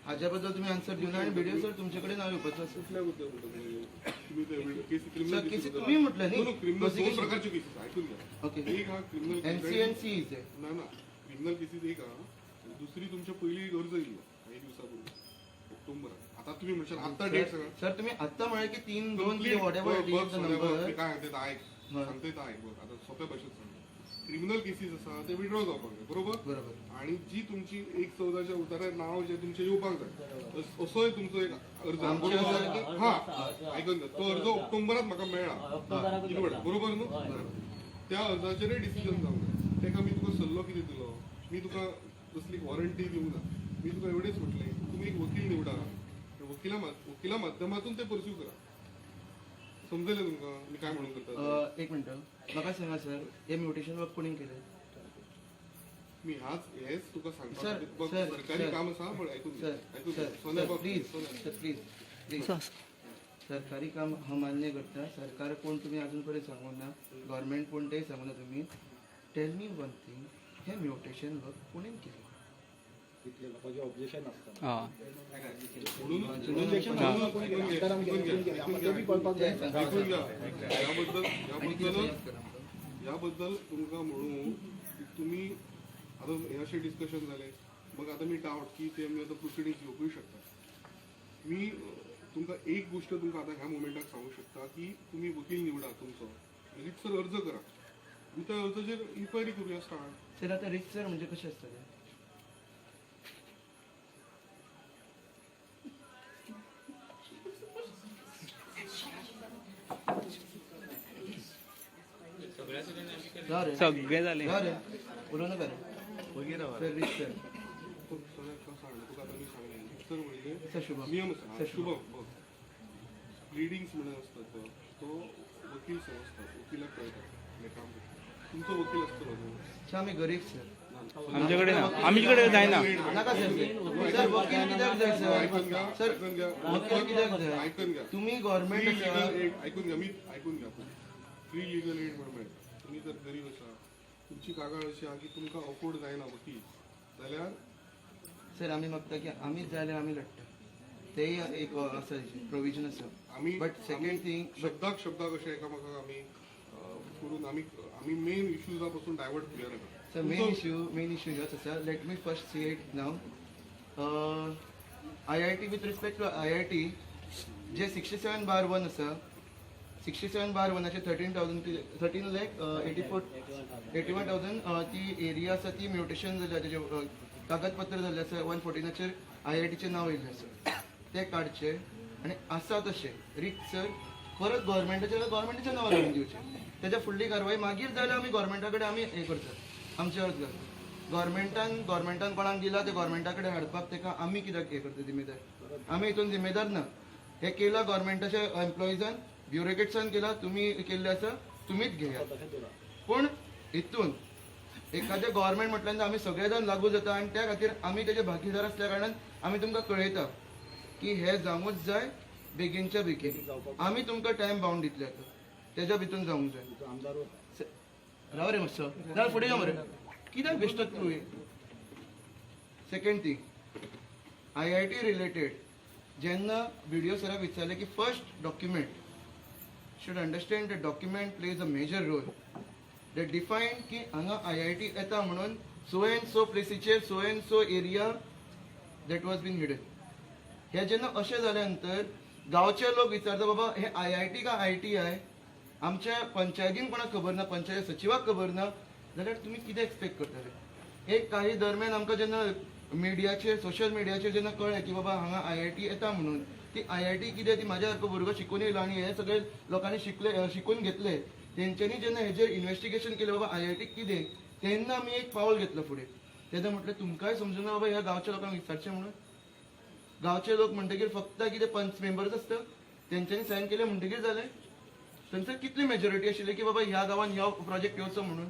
हाज्या बद्दल तुम्ही आन्सर दिवना आणि व्हिडिओ सर तुमचे कडेन हांव येवपाचो आसा. कुठल्या बद्दल म्हणटा तुम्ही ते केसी सर क्रिमिनल केसी तुम्ही म्हटलं न्ही क्रिमिनल दोन प्रकारचे केसेस ऐकून घ्या. ओके एक हा क्रिमिनल एनसीएनसी इज आहे. ना ना क्रिमिनल केसीस एक हा आणि दुसरी तुमच्या पहिली अर्ज येयलो काही दिवसापूर्वी ऑक्टोबरात. आता तुम्ही म्हणशाल आता डेट सांगा. सर तुम्ही आता म्हणाल की 3-2 Complete वॉटेवर बघ, बघ, नंबर मी काय सांगते ते ऐक सांगते ते ऐक बघ आता सोप्या भाषेत सांगतो. क्रिमिनल केसीस आसा ते विड्रॉ जावपाक जाय बरोबर. बरोबर आणि जी तुमची 1/14च्या उतार्यार नाव जे तुमचे येवपाक जाय असोय तुमचो एक अर्ज आमचे बरोबर? अर्ज की- हा ऐकून घ्या तो अर्ज ऑक्टोबरात म्हाका मेळ्ळा ऑक्टोबराक निवड बरोबर न्हू. त्या अर्जाचेर डिसिजन जावंक जाय. तेका मी तुका सल्लो कितें दिलो मी तुका कसली वॉरंटी दिवंक ना. मी तुका एवढेच म्हटलें तुम्ही एक वकील निवडा वकिला माध्यमातून ते परस्यू करा. समजले तुमका मी काय म्हणून करता. एक मिनिट म्हाका सांगा सर हे म्युटेशन वर्क कोणी केलं. मी हेच तुका सांगता सर, बघ, सर, सरकारी सर. काम आसा पण ऐकून घे. सर ऐकून घे. सर सोन्या सर बघ, प्लीज सोन्या. सर प्लीज प्लीज सरकारी काम हा मान्य करता सरकार कोण तुम्ही अजूनपर्यंत सांगू ना गव्हर्नमेंट कोण तेही सांगू ना तुम्ही टेल मी वन थिंग हे म्युटेशन वर्क कोणी केलं. हां म्हणून ऐकून घे, ऐकून घ्या. याबद्दल तुमका म्हणू की तुम्ही आता हे असे डिस्कशन झाले मग आता मी डाऊट की ते आम्ही आता प्रोसिडिंग घेवूंक शकता. मी तुमका एक गोष्ट तुमका आता ह्या मोमेंटाक सांगू शकता की तुम्ही वकील निवडा तुमचो रितसर अर्ज करा आणि त्या अर्जाचेर इन्क्वायरी करूया स्टार्ट. सर आता रिक्स सर म्हणजे कसे असतं सगळे झाले. बोलू नका सर रिक्स सर तुका आता मी सांगेन रितसर म्हणजे सर शुभम नियम सर, आसा शुभम बघ प्लिडिंग्स म्हणून असतात तो वकील समजतात वकिलाक कळटा हे काम करता. तुमचो वकील असतो अच्छा आम्ही गरीब सर आमच्याकडे ना आमच्याकडे जायना. नका सर सर वकील कित्याक जाय सर ऐकून घ्या सर ऐकून घ्या वकील कित्याक जाय ऐकून घ्या. तुम्ही फ्री गव्हर्नमेंट लिगल आसा एड ऐकून घ्या मी ऐकून घ्या फ्री लिगल एड म्हणून मेळटा. तुम्ही जर गरीब आसा तुमची कागाळ अशी आहा की तुमकां अफोर्ड जायना वकील जाल्यार सर आम्ही मागता की आम्हीच जाल्यार आम्ही लढटा तेही एक आसा प्रोविजन आसा. आम्ही बट सेकंड थिंग शब्दाक अशें एकामेकाक आमी करून आमी मेन इश्यूजा पासून डायवर्ट करूया नाका. सर मेन इश्यू ह्योच आसा. Let me first see it now IIT with respect to IIT जे 67/1 आसा 67/1चे 13,81,000 ती एरिया आसा ती म्युटेशन जाल्या तेजे कागदपत्र जाल्ले आसा 114चेर IITचें नांव येयल्लें आसा ते काडचे आनी आसा तशें रिक्स सर परत गव्हर्मेंटाच्या नांवार घालून दिवचे. तेच्या फुडली कारवाई मागीर जाल्यार आमी गव्हर्मेंटा कडेन आमी हें करतात आमचे अर्ज घालतात. गव्हर्मेंटान कोणाक दिला ते गव्हर्मेंटा कडेन हाडपाक तेका आमी कित्याक हें करता जिम्मेदार. आमी हितून जिम्मेदार ना. हे केला गव्हर्मेंटाच्या एम्प्लॉइजान ब्युरोक्रेट्सान केला तुम्ही केल्ले आसा तुमीच घेया. पूण हितून एखादें गव्हर्मेंट म्हटल्यार आमी सगळे जाण लागू जाता आनी त्या खातीर आमी तेजे भागीदार आसल्या कारणान आमी तुमकां कळयता की हे जावूंच जाय बेगीनच्या बेगीन. आमी तुमकां टायम बाउंड दितले आतां तेज्या भितून जावंक जाय. राव रे मातसो ना फुडें या मरे कित्याक बेश्टोच तूं. सेकंड थिंग IIT रिलेटेड जेन्ना व्हिडिओ सराक विचारले की first document should understand that document plays a major role. They define की हांगा IIT येता म्हणून so and so प्लेसीचेर so and so area that was been hidden. हे जेन्ना अशें जाल्या नंतर गांवचे लोक विचारता बाबा हे IIT का ITI आमच्या पंचायतीन कोणाक खबर ना पंचायत सचिवाक खबर ना जाल्यार तुमी कितें एक्सपेक्ट करतले. एक काही दरम्यान आमकां जेन्ना मिडियाचेर सोशल मिडियाचेर जेन्ना कळ्ळें की बाबा हांगा IIT येता म्हणून ती IIT कितें ती म्हाज्या सारको भुरगो शिकून येयलो आनी हे सगळे लोकांनी शिकून घेतले तेंच्यांनी जेन्ना हेजेर इन्व्हेस्टिगेशन केलें बाबा IIT कितें तेन्ना आमी एक पावल घेतलो फुडें. तेन्ना म्हटलें तुमकांय समजूं ना बाबा ह्या गांवच्या लोकांक विचारचें म्हणून. गांवचे लोक म्हणटकीर फक्त कितें पंच मेंबर्स आसता तेंच्यांनी सायन केलें म्हणटकीर जालें. थंयसर कितली मेजॉरिटी आशिल्ली की बाबा ह्या गांवान ह्यो प्रोजेक्ट येवचो म्हणून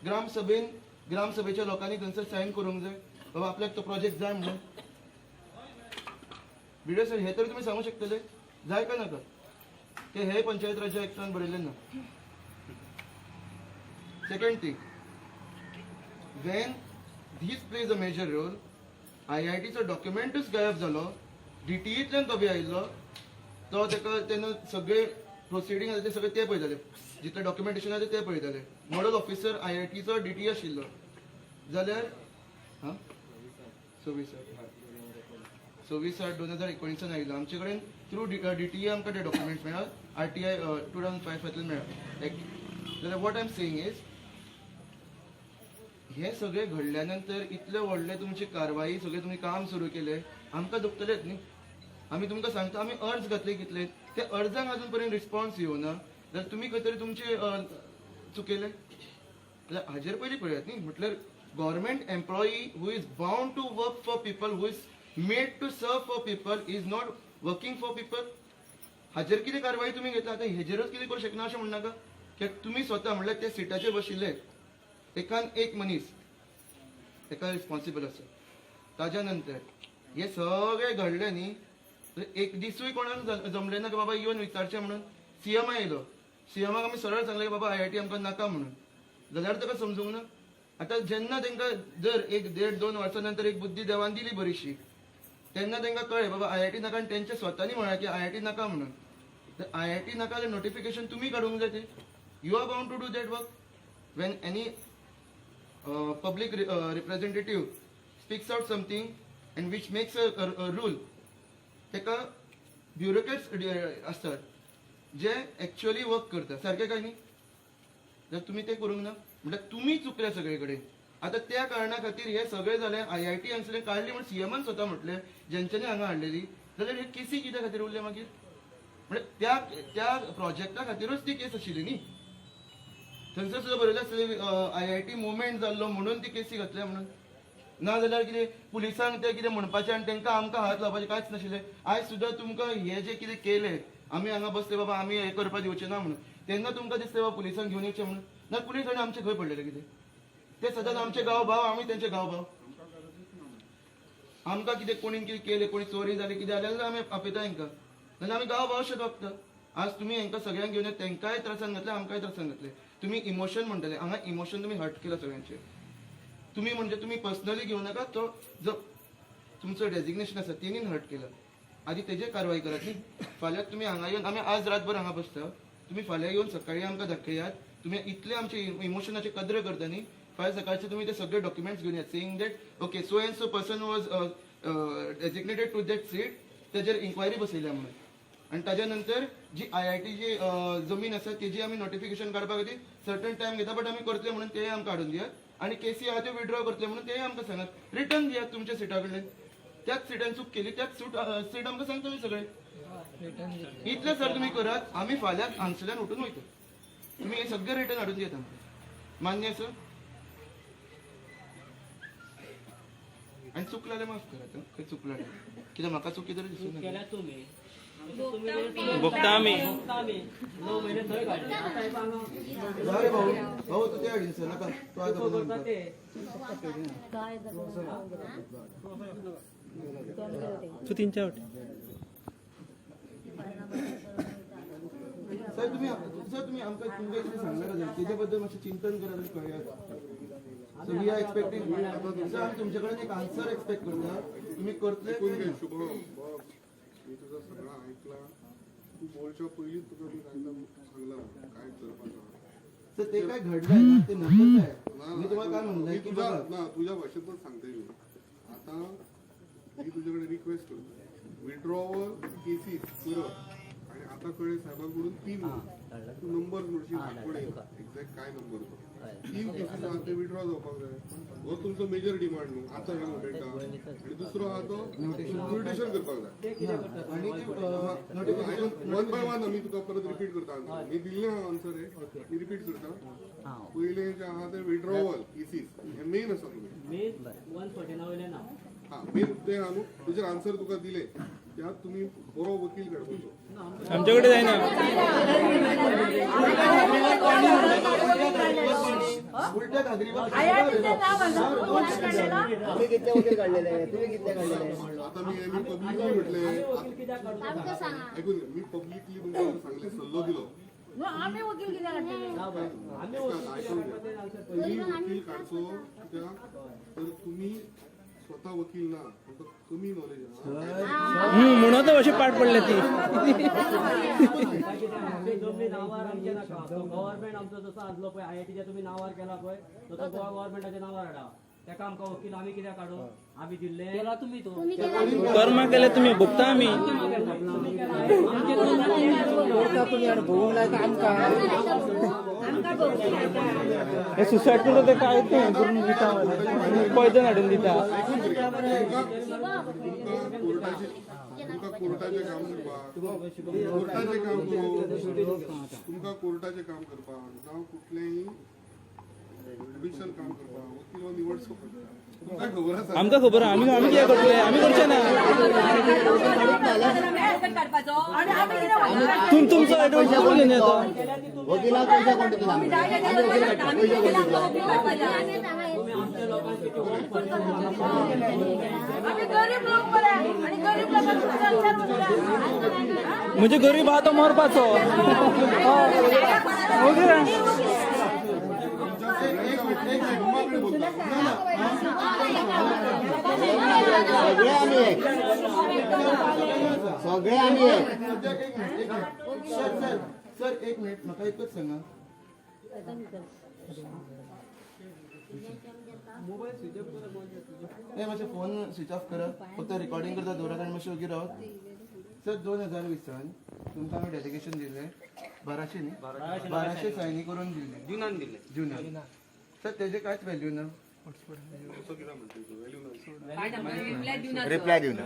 ग्रामसभेच्या लोकांनी थंयसर सायन करूंक जाय बाबा आपल्याक तो प्रोजेक्ट जाय म्हणून. बिडे सर हे तरी तुम्ही सांगू शकतले जाय का नाका ते हे पंचायत राज ऍक्टान बरयलें ना. Second thing, when this plays a major role, IITचो डॉक्युमेंटूच गायब जालो, DTEतल्यान तो बी आयिल्लो, तो तेका तेन्ना सगळे प्रोसिडींग आसा ते सगळे ते पळयताले, जितले डॉक्युमेंटेशन आसा ते पळयताले. नोडल ऑफिसर IITचो DTE आशिल्लो जाल्यार 26/8/2019 आयिल्लो. आमचे कडेन थ्रू DTE आमकां ते डॉक्युमेंट्स मेळ्ळा, RTI 2005 मेळ्ळा. जाल्यार what I am saying is हे सगळे घडल्या नंतर इतले व्हडले तुमची कारवाई सगळे तुम्ही काम सुरू केले, आमकां दुखतलेच न्ही. आमी तुमकां सांगता आमी अर्ज घातले कितले, ते अर्जांक अजून पर्यंत रिस्पॉन्स येवना, जाल्यार तुमी खंय तरी तुमचे चुकयले. जाल्यार हाजेर पयलीं पळयात न्ही. म्हटल्यार government employee who is bound to work for people, who is made to serve for people, is not working for people. हाजेर कितें कारवाई तुमी घेता, आतां हेजेरच कितें करूं शकना अशें म्हणनाका. कित्याक तुमी स्वता म्हणल्यार ते सिटाचेर बशिल्ले, एकान एक मनीस एका रिस्पॉन्सिबल आसा. ताज्या नंतर हे सगळे घडले न्ही, तर एक दिसूय कोणाक जमले ना की बाबा येवन विचारचें म्हणून. CM येयलो, CMाक आमी सरळ सांगलें की बाबा IIT आमकां नाका म्हणून, जाल्यार ताका समजूंक ना. आतां जेन्ना तांकां जर 1-1.5-2 वर्सां नंतर एक बुद्धी देवान दिली बरीशी, तेन्ना तांकां कळ्ळें बाबा IIT नाका, आनी तेंच्या स्वतांनी म्हळ्ळें की IIT नाका म्हणून. तर IIT नाका जाल्यार नोटिफिकेशन तुमी काडूंक जाय ते. You are bound to do that work. When any public representative speaks out something and which makes a rule, तेका ब्युरोक्रेट्स असतात जे ऍक्च्युअली वर्क करतात, सारखे काय न्ही. जर तुम्ही ते करूंक ना म्हणजे तुम्ही चुकले सगळे कडेन. आता त्या कारणा खातीर हे सगळे जाले. IIT हांगसरल्यान काडली म्हणून CMन स्वता म्हटले, ज्यांच्यानी हांगा हाडलेली, जाल्यार हे केसी कित्या खातीर उरले मागीर. म्हणजे त्या प्रोजेक्टा खातीरूच ती केस आशिल्ली न्ही. थंयसर सुद्दां बरयलें आसलें IIT मुवमेंट जाल्लो म्हणून ती केसी घातल्या म्हणून. ना जाल्यार कितें पुलिसांक ते कितें म्हणपाचें आनी तांकां आमकां हात लावपाचें कांयच नाशिल्लें. आयज सुद्दां तुमकां हे जे कितें केलें, आमी हांगा बसले बाबा आमी हें करपाक दिवचें ना म्हणून, तेन्ना तुमकां दिसलें बाबा पुलिसांक घेवन येवचें म्हणून. ना पुलीस आनी आमचे खंय पडलेले कितें, ते सदांच आमचे गांव भाव, आमी तेंचे गांव भाव. आमकां कितें कोणी कितें केलें, कोणी चोरी जाली कितें जाल्यार आमी आपयता हांकां, नाल्यार आमी गांव भाव अशेंच वागता. आज तुमी हांकां सगळ्यांक घेवन तेंकांय त्रासान घातले, आमकांय त्रासान घातले. तुमी इमोशन म्हणटले, हांगा इमोशन तुमी हर्ट केला सगळ्यांचे. तुम्ही म्हणजे तुम्ही पर्सनली घेऊ नका, तो जो तुमचं डेजिग्नेशन आसा तेणीन हर्ट केला. आधी तेजेर कारवाई करात न्ही. फाल्यां तुम्ही हांगा येवन, आमी आज रातभर हांगा बसता, तुम्ही फाल्यां येवन सकाळी आमकां दाखयात. तुम्ही इतले आमचे इमोशनाचे कदर करता न्ही, फाल्यां सकाळचे तुम्ही ते सगळे डॉक्युमेंट्स घेवन येयात, saying that okay so and so person was designated to that seat, तेजेर इन्क्वायरी बसयल्या म्हणून. आणि ताज्या नंतर जी IIT जी जमीन आसा तेजी आमी नोटिफिकेशन काडपा खातीर सर्टन टायम घेता, बट आमी करतले म्हणून तेय आमकां हाडून दियात. आणि केसी आहा त्यो विड्रॉ करतले म्हणून तेय आमकां सांगात, रिटर्न दियात तुमच्या सिटा कडल्यान. त्याच सिटान चूक केली, त्याच सीट आमकां सांगतले सगळे. इतले सर तुम्ही करात, आमी फाल्यां हांगसरल्यान उठून वयता. तुम्ही हे सगळे रिटर्न हाडून दियात आमकां. मान्य आसा? आणि चुकला जाल्यार माफ करात, खंय चुकला कित्याक म्हाका चुकी तरी दिसूं ना. केल्या तुम्ही भोगता आमी. 9 महिने थंय काडले. आता हे सांगा जाय रे भाऊ, भाऊ तू ते हाडीन सर नाका, तो आतां करता बरोबर. ते तू 3-4 वाटी. सर तुम्ही आमकां तुमकां कितें सांगनाका जाय, तेजे बद्दल मातशें चिंतन करात आनी कळयात. So we are expecting, sir आमी तुमचे कडेन एक आन्सर एक्सपेक्ट करता, तुम्ही करतले ऐकून काय घे ना. शुभम, मी तुझा सगळा ऐकला. तू बोलच्या पहिली तुका मी सांगला काय करपाचं. सर ते काय घडलंय ना ते नंतर आहे. मी तुम्हाला काय म्हणलंय की तुझ्या बघा, ना तुझ्या भाषेतच सांगते मी. आता मी तुझ्याकडे रिक्वेस्ट करतो, विड्रॉवल केसीस करप. आणि आता कळे साहेबांकडून 3 नंबर म्हणशी आठवडे एक्झॅक्ट काय नंबर तो 3 केसीस आहा ते विड्रॉ जावपाक जाय. हो तुमचो मेजर डिमांड न्हू आता ह्या मोमेंटार. आणि दुसरो आहा तो म्युटेशन करपाक जाय. ते कितें करतात आणि ते नोटिफिकेशन 1 बाय 1 आम्ही तुका परत रिपीट करता आन्सर. मी दिल्ले हा आन्सर आहे, मी रिपीट करता. पहिले जे आहा ते विड्रॉवल केसीस हे मेन आसा. तुम्ही मी 149 वयले ना हा मेन ते आहा न्हू, तेजेर आन्सर तुका दिले. त्यात तुम्ही बरो वकील घडपाचो. आमच्याकडे जायना. उलट्या घागरीवर आता मी पब्लिकली म्हटले, ऐकून घ्या, मी पब्लिकली तुमच्याकडे सांगले, सल्लो दिलो. आम्ही वकील किती काढले ऐकून घ्या, तुम्ही वकील काढचो कित्याक तर तुम्ही स्वतः वकील ना, फक्त कमी नॉलेज म्हणून तर अशी पाठ पडले ती. जमनी नावार आमच्या नाका गव्हर्नमेंट आमचो जसो आसलो पळय IITच्या तुम्ही नावार केला पळय तो गव्हर्नमेंटाच्या नावार हाडा तेका आमकां वकील आमी कित्याक काडू आमी दिल्ले केला तुम्ही तो कर्मा केले तुम्ही भोगता आम्ही. हे सुसाईड करता ते काय ते करून दिता पॉयझन हाडून दिता. तुमका कोर्टाचे काम करपाक तुमका कोर्टाचे काम करपाक जावं कुठलेंय ज्युडिशियल काम करपाक वकील हो निवडचो पडटा. तुमकां खबर आसा आमकां खबर आहा. आम्ही कित्याक करतले. आम्ही करचे ना. तुमचो ऍडवाइस घेऊन येता. म्हणजे गरीब आहा तो मरपाचो. सगळे आम्ही सर एक मिनिट म्हाका एकच सांगा. नाही मातशें फोन स्विच ऑफ करात. फक्त रिकॉर्डिंग करता दवरात आनी मातशें ओगी रावत. सर 2020 तुमकां आमी डेलिगेशन दिल्लें 1200 सायनी करून दिल्ले जुनान. सर तेजे कांयच व्हॅल्यू ना. रिप्लाय दिवना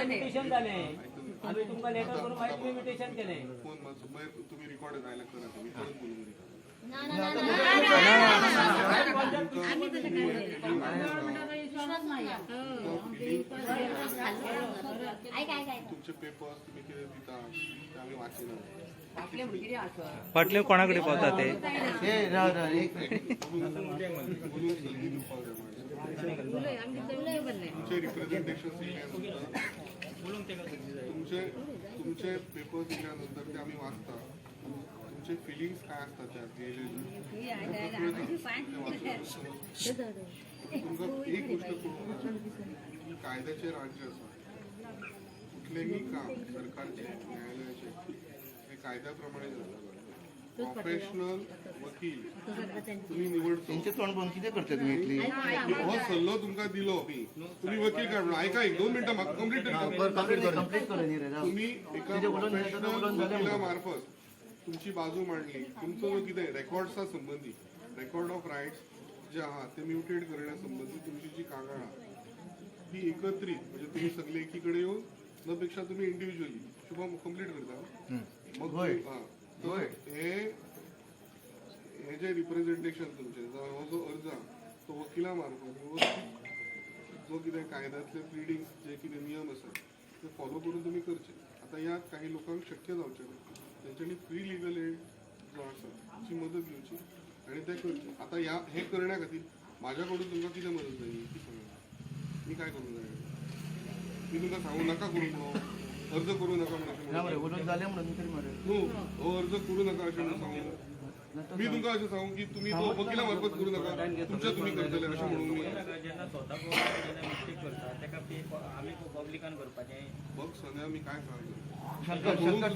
इन्व्हिटेशन जालें. आमी तुमकां लेटर करून मागीर इन्व्हिटेशन केलें. फोन तुम्ही रेकॉर्ड जायला करा, तुम्ही परत बोलून दिता. तुमचे पेपर्स तुम्ही किती दिता ते आम्ही वाचिना. फाटले कोणाकडे पावता ते. ए राव राव एक बोलून संधी दिवपाक जाय. तुमचे रिप्रेझेंटेशन तुमचे पेपर्स दिल्यानंतर ते आम्ही वाचता. तुमचे फिलिंग्स काय असतात त्यात तुमका एक गोष्ट कळून की कायद्याचे राज्य आसा. कुठलेही काम सरकारचे न्यायालयाचे हे कायद्याप्रमाणे जाता. प्रोफेशनल वकील तुम्ही निवडतो. तेंचे तोंड बंद कितें करता तुमी इतली. हो सल्लो तुमका दिलो मी, तुम्ही वकील काढून ऐका, 1-2 मिनिटं म्हाका कंप्लीट करता. कंप्लीट करून रे राव. तुम्ही एका प्रोफेशनल वकिलामार्फत तुमची बाजू मांडली. तुमचं जो कितें रेकॉर्ड्सा संबंधी रेकॉर्ड ऑफ रायट्स जे आहात ते म्युटेट करण्यासंबंधी तुमची जी कागाळ आहा ती एकत्रित म्हणजे तुम्ही सगळे एकीकडे येऊन न पेक्षा तुम्ही इंडिव्हिज्युअली शुभम कंप्लीट करता. मग हे जे रिप्रेझेंटेशन तुमचे हो जो अर्ज तो वकिलामार्फत जो कितें कायद्यातले प्रिडिंग जे कितें नियम आसात ते फॉलो करून तुम्ही करचे. आता यात काही लोकांक शक्य जावचे ना, त्यांच्यानी फ्री लिगल एड जो आसा ची मदत घेवची आणि ते करचे. आता हे करण्या खातीर माझ्याकडून तुमकां कितें मदत जाय ती सांगा. मी काय करूंक जाय? मी तुमकां सांगू नाका करूंक म्हणून, अर्ज करूं नाका म्हणून उलोवप जालें म्हणून तरी मरे. हो अर्ज करू नका अशें म्हणून सांगू. मी तुमकां अशें सांगू की तुम्ही तो वकिला मार्फत करू नका, तुमच्या तुम्ही करतले अशें म्हणून मी जेन्ना स्वता मिस्टेक करता तेका आमी पब्लिकान करपाचें. बघ सोन्या मी काय सांगतो. शंकर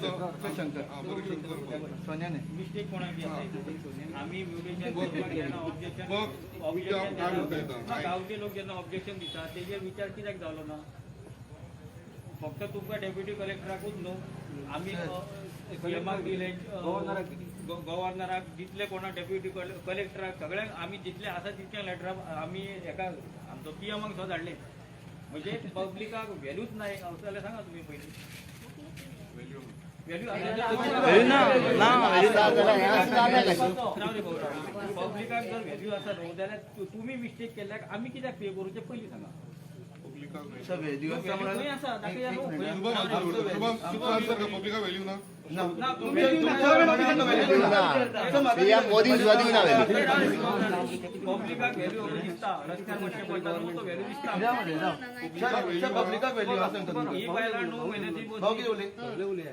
सोन्या नाही. मिस्टेक कोणाक आमी म्युटेशन करपाक जेन्ना ऑब्जेक्शन बघ काय म्हणता येता गांवचे लोक जेन्ना ऑब्जेक्शन दिता तेजेर विचार कित्याक जालो ना. फक्त तुमकां डेप्युटी कलेक्टराकूच न्हू, आमी सीएमाक दिले, गव्हर्नराक जितले कोणा डेप्युटी कलेक्टराक सगळ्यांक आमी जितले आसा तितले लेटर आमी एका आमचो पीएमाक सुद्दां धाडले. म्हणजे पब्लिकाक व्हॅल्यूच ना जाल्यार सांगा तुमी पयलीं. व्हॅल्यू पब्लिकाक जर व्हॅल्यू आसा न्हू जाल्यार तुमी मिस्टेक केल्याक आमी कित्याक पे करूचे पयलीं सांगा. पब्लिक व्हॅल्यू सर व्हॅल्यू आसा म्हणून तुम्ही आसा, दाखया न्हू. शुभम आन्सर का पब्लिका व्हॅल्यू ना मोदी सुद्धा दिवना पब्लिकाक व्हॅल्यू दिसता रस्त्यार मातशें पडटा न्हू, तो व्हॅल्यू दिसता. पब्लिकाक व्हॅल्यू आसा ही बायलां 9 म्हयन्याची भाऊ किती उलय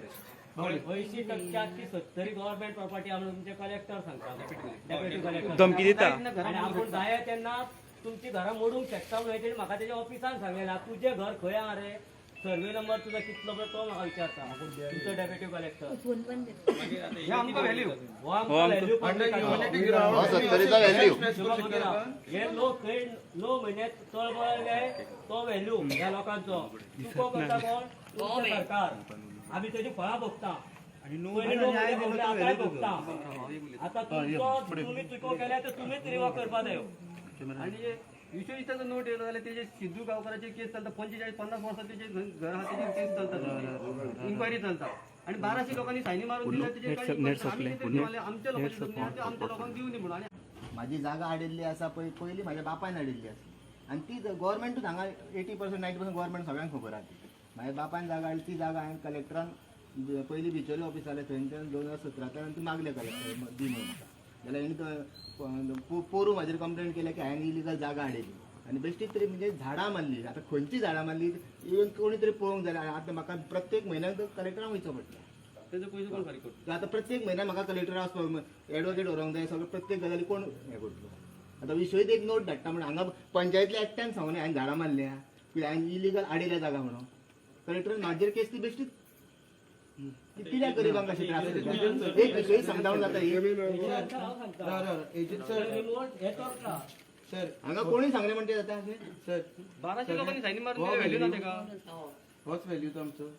80% की 70 गव्हर्नमेंट प्रॉपर्टी आमी तुमचे कलेक्टर सांगता डेप्युटी कलेक्टर धमकी दिता. आणि आपण जाय तेन्ना तुमची घरां मोडूंक शकता म्हणून तेणी म्हाका तेच्या ऑफिसान सांगलेला तुजें घर खंय आहा रे, सर्वे नंबर तुजो कितलो पळय तो म्हाका विचारता तुमचो डेप्युटी कलेक्टर. हे आमकां व्हॅल्यू. हो आमकां व्हॅल्यू हो 70चा व्हॅल्यू हे लोक खंय 9 म्हयने तळमळले तो व्हॅल्यू ह्या लोकांचो चुको करता कोण तुमचें सरकार. आमी तेजी फळां भोगता पयलीं 9 म्हयने भोगले आतांय भोगता. आतां तुम्ही चुको केल्या तर तुमीच रिवॉक करपा जायो. आणि जे विशेष इथं नोट येयलो जाल्यार तेजे सिद्धू गांवकाराचे केस चलता 45-50 वर्सां तेजे घर आहा तेजे केस चलता इन्क्वायरी चलता आणि 1200 लोकांनी सायनी मारून दिल्या तेजे आमच्या लोकांनी आमच्या लोकांक दिवनी म्हणून. आणि माझी जागा आडिल्ली आसा पयली म्हाज्या बापायन हाडिल्ली आसा आनी ती गव्हर्मेंटूच हांगा 80% 90% गव्हर्मेंट सगळ्यांक खबर आहा ती. म्हाज्या बापायन जागा हाडली ती जागा हांवें कलेक्टरान पयली बिचोली ऑफिस जालें थंयच्यान 2017 ती मागले कलेक्टर दी म्हणून म्हाका. जाल्यार हेणी पोरू म्हाजेर कंप्लेंट केल्या की हांवें इलिगल जागा हाडिल्ली आनी बेश्टीच तरी म्हणजे झाडां मारली. आतां खंयची झाडां मारली इवन कोणी तरी पळोवंक जाय. आतां म्हाका प्रत्येक म्हयन्याक कलेक्टराक वयचो पडटा. तेजो पयसो कोण फारीक करता. आता प्रत्येक म्हयन्याक म्हाका कलेक्टरा वचपाक एडवोकेट व्हरोंक जाय. सगळं प्रत्येक गजाली कोण हें करतलो. आतां विशयीत एक नोट धाडटा म्हणून हांगा पंचायतल्या एकट्यान सांगून हांवें झाडां मारल्या की हांवें इलिगल आडिल्या जागा म्हणून. कलेक्टर म्हाजेर केस ती बेश्टीच कित्याक गरिबांक अशें त्रास दिता. एक विशय समजावंक जाता सर हांगा कोणी सांगलें म्हणटे जाता अशें. सर 1200 लोकांनी सायनी मारून दिल्या व्हॅल्यू ना तेका. होच व्हॅल्यू तो आमचो.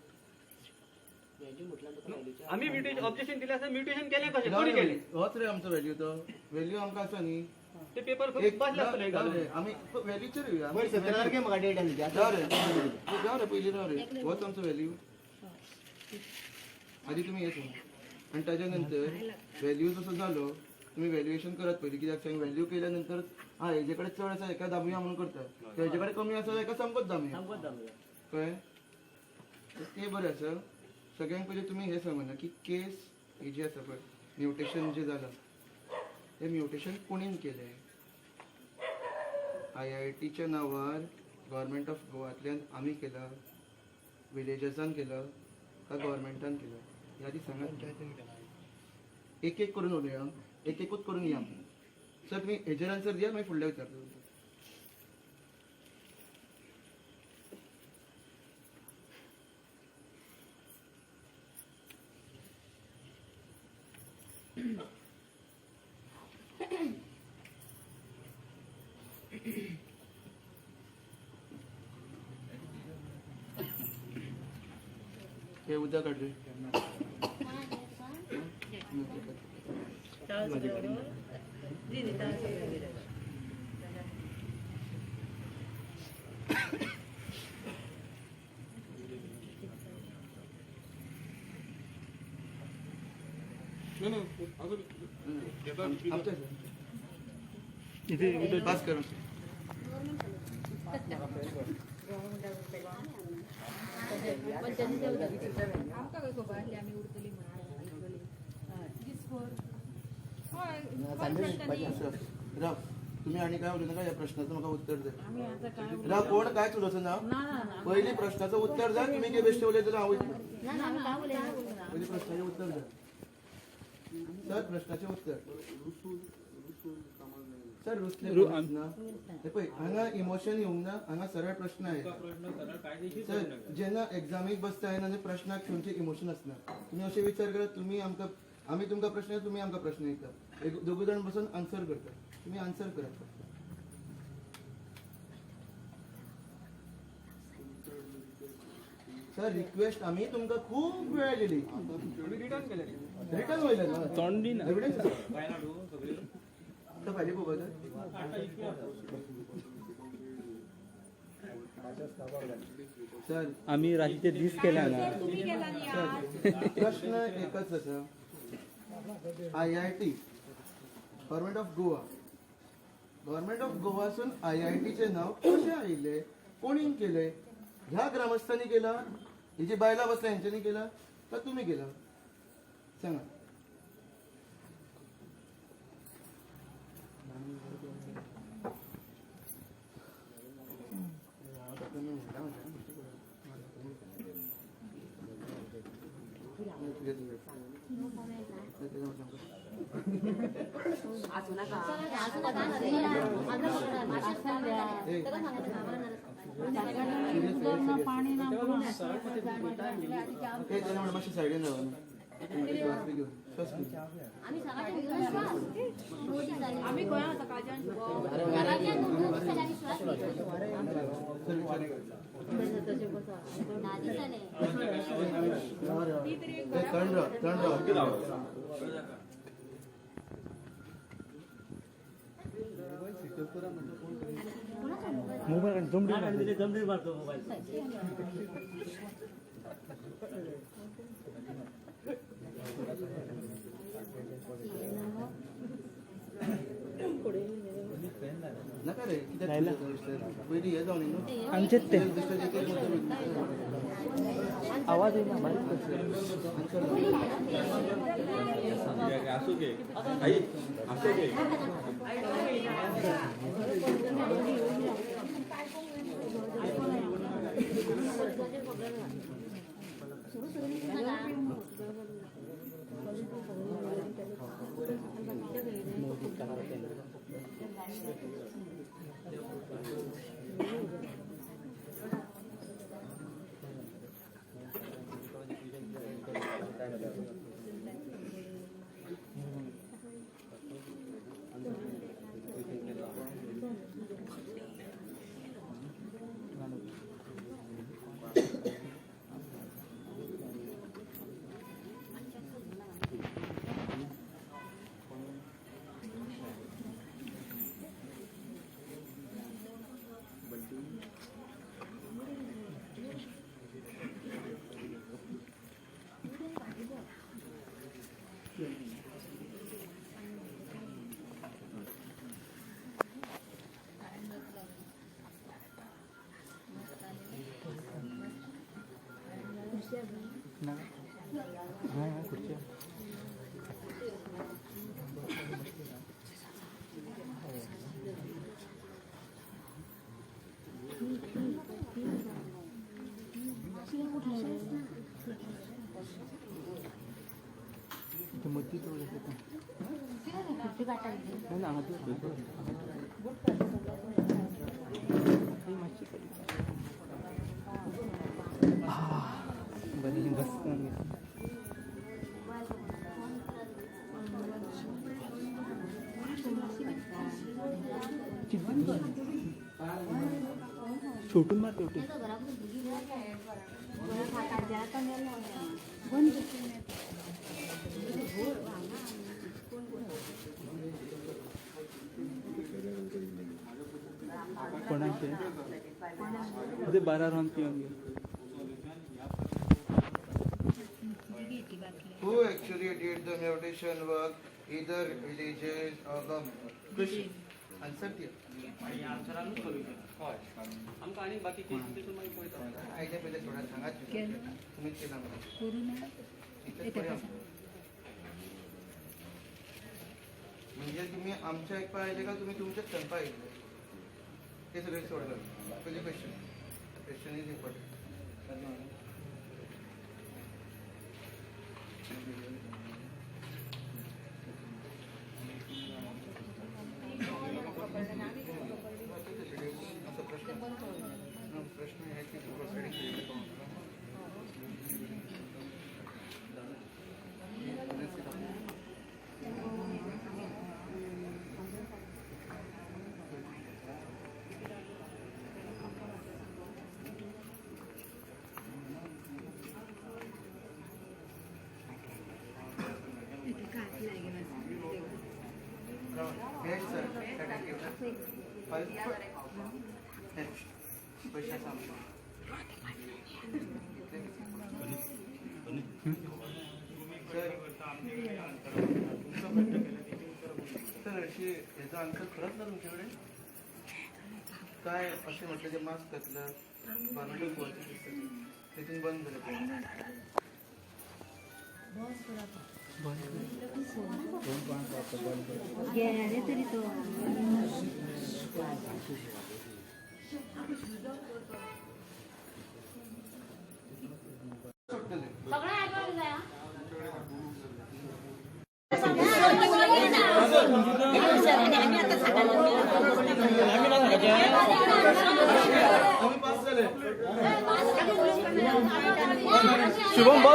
आम्ही ऑब्जेक्शन दिले असं म्युटेशन केले कसे कोणी केले. होच रे आमचो व्हॅल्यू तो. व्हॅल्यू आमकां आसा न्ही. ते पेपर खूप वाचले असतले घालून. आमी व्हॅल्यूचेर येवया. बरं 17 तारखेक म्हाका डेट आसली ती. जाव रे पयलीं राव रे. होच आमचो व्हॅल्यू. आधी तुम्ही हे सांगा आणि त्याच्या नंतर व्हॅल्यू जसो जालो तुम्ही व्हॅल्युएशन करत पयलीं कित्याक सांग व्हॅल्यू केल्या नंतर हेजे कडेन चड आसा एका दामया म्हणून करता. हेजे कडेन कमी आसा एका संपत दामया कळ्ळें. ते बरें आसा. सगळ्यांक पयलीं तुमी हे सांगना की केस हे जे आसा पळय म्युटेशन जे जालां तें म्युटेशन कोणीन केलें. IITच्या नांवार गव्हर्मेंट ऑफ गोवांतल्यान आमी केला, विलेजर्सान केला का गव्हर्मेंटान केला यादी सांगा. एक एक करून उलोवया. एक एकूच करून या. सर तुम्ही हेजेर आन्सर दिया मागीर फुडल्या विचारता. हे उद्या काढले. पास करा. आमकां खंय खबर आसली आमी उरतली राव तुम्ही आणि काय उलयता का या प्रश्नाचं म्हाका उत्तर द्या. आमी आतां काय राव कोण कांयच उलोवचो ना. पयलीं प्रश्नाचं उत्तर द्या. तुम्ही कितें बेश्टे उलयता हांव वयतलो. ना आमी काय उलयना. पयलीं प्रश्नाचें उत्तर द्या. सर प्रश्नाचें उत्तर. सर रुसले ना हे पळय हांगा इमोशन येवंक ना. हांगा सरळ प्रश्न आहे. सर जेन्ना एग्जामीक बसता आनी प्रश्नाक खंयचे इमोशन आसना. तुम्ही अशें विचार करात तुम्ही आमकां आमी तुमकां प्रश्न तुमी आमकां प्रश्न विचारता. दोगूय जाण बसून आन्सर करता. तुम्ही आन्सर करात. सर रिक्वेस्ट आम्ही तुमकां खूब वेळ दिली. रिटर्न केले. रिटर्न वयले ना तोंडी एविडन्स आतां फाल्यां पळोवपाक सर आम्ही राशीचे दीस केल्या ना. प्रश्न एकच आसा. IIT government of Goa government of गोवासून IITचे नाव कशें आयिल्लें कोणी केलंय? ह्या ग्रामस्थांनी केला, ही जी बायला बसल्या यांच्यानी केला, का तुम्ही केला? सांगा. मातशें सायडीन रावा. आम्ही गोंयांत आतां काळजान मोबाईल जमडी मारतो मोबाईल. नका रे, कित्याक पयलीं हे जावन न्हू. आमचेच ते आवाज येईना खुर्च्या मती बरी बस छोटून मार तेवढी कोणाचे अरे 12 राउंड पिऊन Who actually did the mutation work, either religious or the Christian? Answer clear. आमकां आनी बाकी केसी तितून मागीर पळयता. आयडिया पयले थोडा सांगात तुमीच केला म्हणून. इथेच पळया. म्हणजे तुम्ही आमच्या एक पाहिजे का तुम्ही तुमच्याच सांगपा आयिल्ले ते सगळे सोडलं. पहिले क्वेश्चन इज इम्पॉर्टंट. प्रश्न आहे की सर याचा आन्सर खरंच ना तुमच्याकडे काय असे म्हटलं जे मास्क घातलं बांगडून बोलते दिसतं तिथून बंद झालं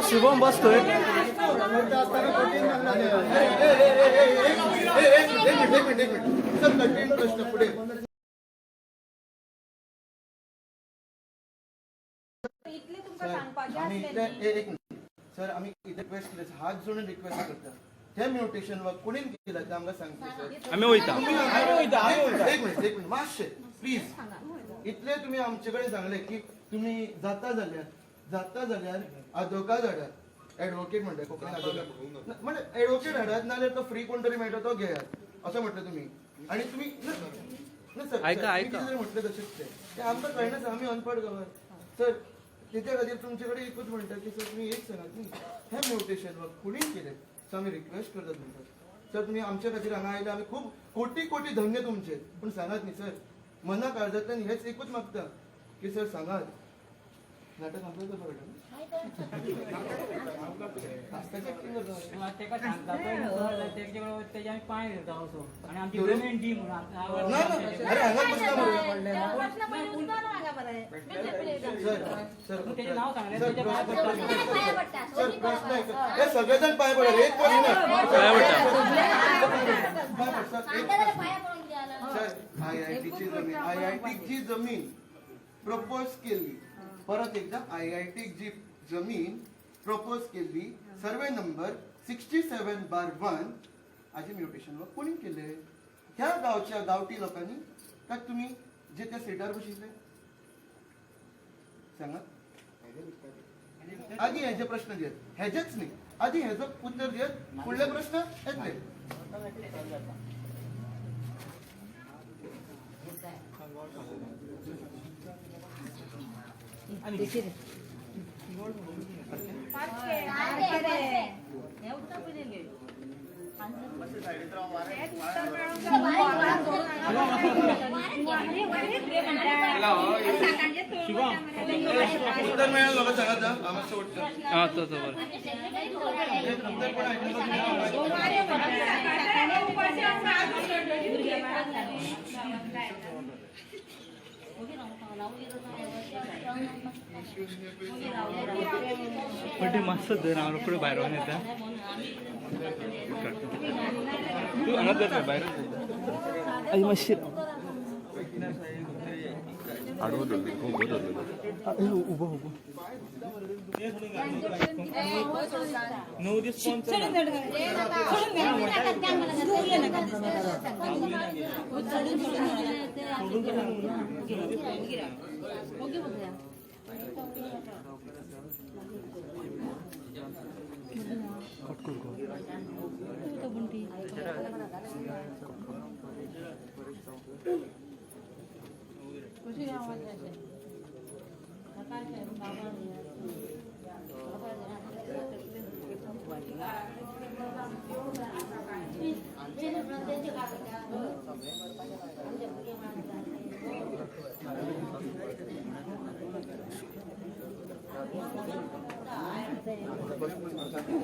शुभम बस थंय. एक मिनिट सर कंटिन्यू प्रश्न पुढे इतले तुमकां सांगपाचें आम्ही आसलें इतले एक मिनिट सर आम्ही इथे रिक्वेस्ट केले हात जोडून रिक्वेस्ट करता त्या म्युटेशन वर कोणी केलं ते आमकां सांगता सर आम्ही वयता. एक मिनिट मातशे प्लीज इतले तुम्ही आमचे कडेन सांगले की तुम्ही जाता जाल्यार अधोका धाडात ऍडव्होकेट म्हणटा कोंकणी अधोका म्हणजे ऍडव्होकेट हाडात नाल्यार तो फ्री कोण तरी मेळटा तो घेयात असं म्हटलं तुम्ही आणि तुम्ही म्हटलं तसेच ते आमकां कळना सर आम्ही अनपड गवर सर त्याच्या खातीर तुमचे कडेन एकूच म्हणटा की सर तुम्ही एक सांगात न्ही हे म्युटेशन वर कोणी केले सो आम्ही रिक्वेस्ट करता तुमकां सर तुम्ही आमच्या खातीर हांगा आयले आम्ही खूप कोटी धन्य तुमचे पण सांगात न्ही सर मना काळजांतल्यान हेच एकूच मागता की सर सांगात नाटक आमचं कसं कळटा तेका सांगता तेजे आमी पांय घेता असो आनी आमची पेमेंट दी म्हणून अरे हांगा बसला प्रश्न पयलीं उत्तर हांगा मरे सर तेजें नांव सांगलें सर तेजे पांय पडटा सर प्रश्न आहे हे सगळेजण पाय पडा एक सर आयआयटीची जमीन प्रपोज केली परत एकदा आयआयटी जी जमीन प्रपोज केली सर्वे नंबर 67/1 आजी म्युटेशन वर कोणी केले ह्या गावच्या गावठी लोकांनी का तुम्ही जे त्या सीटार बशिल्ले सांगा आधी हेजे प्रश्न दियत हेजेच नाही आधी हेजो उत्तर दियत फुडले प्रश्न येतले उत्तर मिळालं बघा सांगा आम्हाला वाटतं हा तो बरं. उत्तर पण पण ते मस्त दर हांव रोखडो भायर वोन येता तूं हांगा दर भायर आई मातशी उबो नो रिस्पॉन्स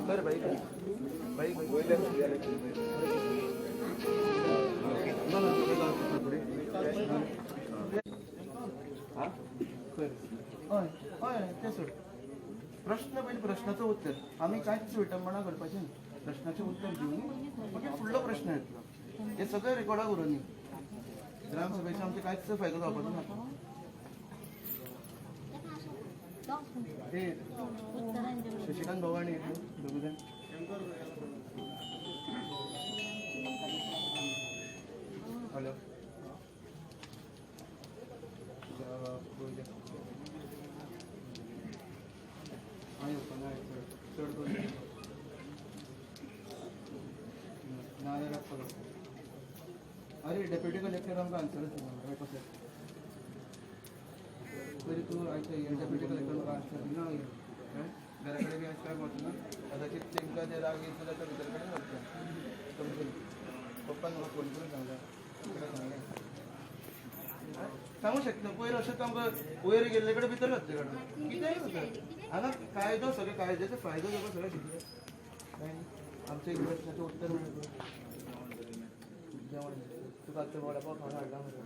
बरं भाई ते सोड प्रश्न पहिले प्रश्नाचं उत्तर आम्ही कांयच विटंबना करपाचें न्ही प्रश्नाचें उत्तर दिवन मागीर फुडलो प्रश्न येतलो हे सगळे रेकॉर्डाक उरोनी ग्रामसभेचो आमचे कांयच फायदो जावपाचो ना ते शशिकांत भवानी येतलो दोगूय जाण हॅलो चड करून अरे डेप्युटी कलेक्टर आमकां आन्सरच दिना कशें पहिले तू डेप्युटी कलेक्टर घराकडे बी असल्या वचना कदाचित तेंका ते राग येतो जाल्यार भितर कडेन वचता पप्पान म्हाका फोन करून सांगला सांगू शकता पयर अशें आमकां वयर गेल्ले कडेन भितर घातले काडून कितेंय जाता हांगा कायदो सगळे कायद्याचो फायदो घेवपाक सगळें शिकले आमच्या एक प्रश्नाचें उत्तर मेळ्ळें जेवण तुका आतां वडापाव खावंक हाडला मरे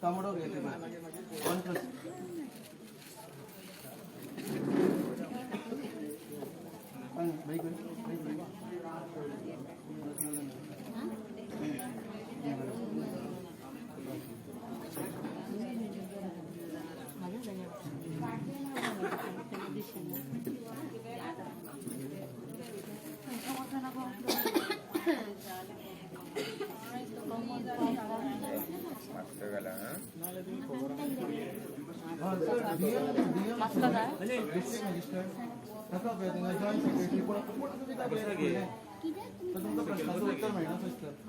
तांबडो घ्यायचे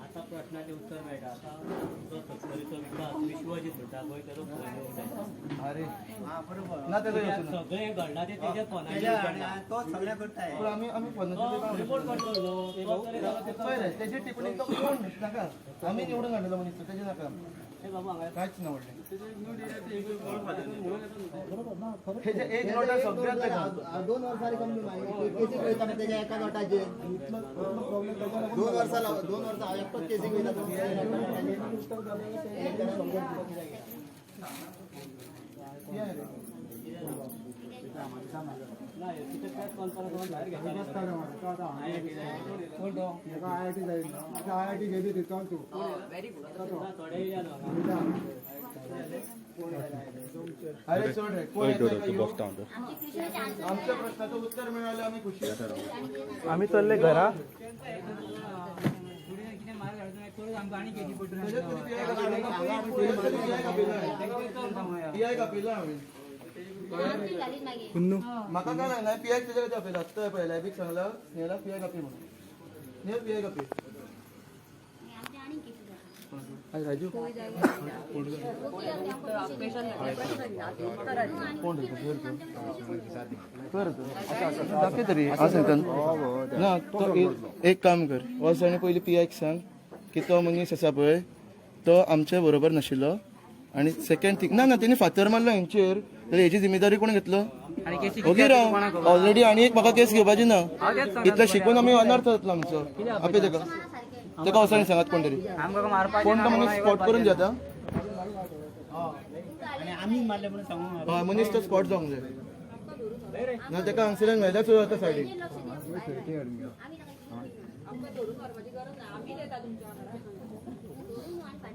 आता प्रश्नाचे उत्तर मेळटा आता जो सत्तरीचो विकास विश्वजीत म्हणटा पळय तेजो फोन अरे ना तेजो सगळे घडला ते तेज्या फोनार तोच सगळ्या करताय पण आम्ही फोनाचेर रिपोर्ट करतलो तेजी टिप्पणी तो कोण नाका आम्ही निवडून हाडलेलो मनीस तेजे नाका बाबू हांगा कांयच नावडलें हेजे एक नोटा सगळ्यात 2 वर्सांनी कमी केसी वयता तेच्या एका नोटाचेर 2 वर्सां हांव एकटोच केसी वयता IIT गेली तिथं तू अरे चड रे कोण आमच्या प्रश्नाचं उत्तर मिळालं आम्ही खुशी आम्ही चालले घरा म्हाका काय नाही पीआय त्याच्या कधी आपल्याला आत्ता पळयला बी सांगला स्नेहला पीआय कापी म्हणून स्नेहल पीआय कापी राजू कोण दाखय तरी ना तो एक काम कर वच आनी पयलीं पीआयक सांग की तो मनीस आसा पळय तो आमच्या बरोबर नाशिल्लो आणि सेकंड थिंग ना तेणी फातर मारलो हेंचेर जाल्यार हेची जिम्मेदारी कोण घेतलो ओके राव ऑलरेडी आनी एक म्हाका केस घेवपाची ना इतलें शिकून आमी अनर्थ जातलो आमचो आपे तेका वचून सांगात कोण तरी कोण तो मनीस स्पॉट करून घेता हय मनीस तो स्पॉट जावंक जाय ना तेका हांगसरल्यान मेळ्ळ्या चड जाता सायडीक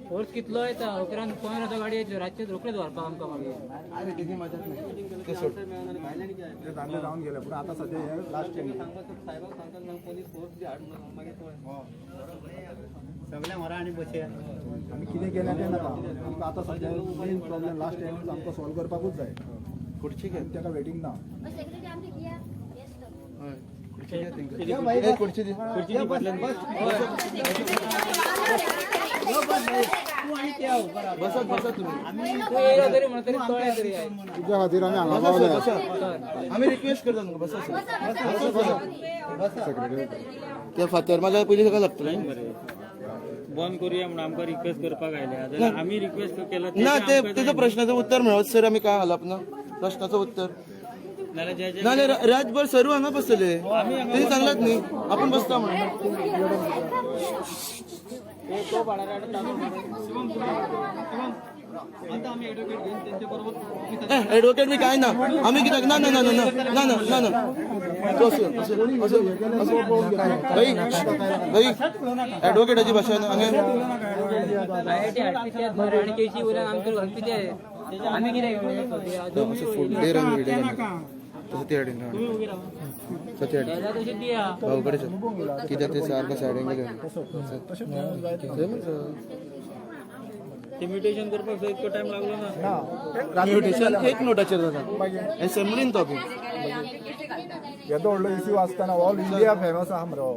फोर्स कितलो येता उपरांत कोण आतां गाडी येतल्यो रातचे रोखडेच व्हरपाक आमकां मागीर अरे तेजी मजाच नाही ते सोड दांडे जाऊन गेले पण आता सध्या लास्ट साहेबाक सांगता पोलीस फोर्स बी हाड मागीर सगळ्या मरा आणि बसे आम्ही कितें केलें तें नाका आमकां आतां सध्या मेन प्रॉब्लेम लास्ट टायम आमकां सॉल्व करपाकूच जाय खुर्ची घे तेका वेटिंग ना हय खुर्ची घे तेंका ए खुर्ची दी बसत बसत तुम्ही तुझ्या खातीर आमी हांगा पावले आम्ही रिक्वेस्ट करता तुमकां बसा ते फातर मारल्यार पयलीं सगळं लागतलें बंद करूया म्हणून आमकां रिक्वेस्ट करपाक आयल्या जाल्यार आमी रिक्वेस्ट केला ना ते तेजो प्रश्नाचं उत्तर मेळत सर आमी काय घालप ना प्रश्नाचं उत्तर नाल्यार रातभर सरू हांगा बसतले तेणी सांगलात न्ही आपण बसता म्हणून एडवोकेट बी काय ना आम्ही कित्याक ना ना ना ना ना ना ना ना एडवोकेटाची भाशा आमी कितें तसं ते हाडीन तुम्ही उभी राहा तसं ते हाडीन त्याला तशी दिया भाऊ कडेच कित्याक ते सारको सायडीन गेले ते म्युटेशन करपाक इतको टाइम लागलो ना म्युटेशन एक नोटाचेर जाता असेंब्लीन तो बी येदो व्हडलो इश्यू आसतना ऑल इंडिया फेमस आहा मरो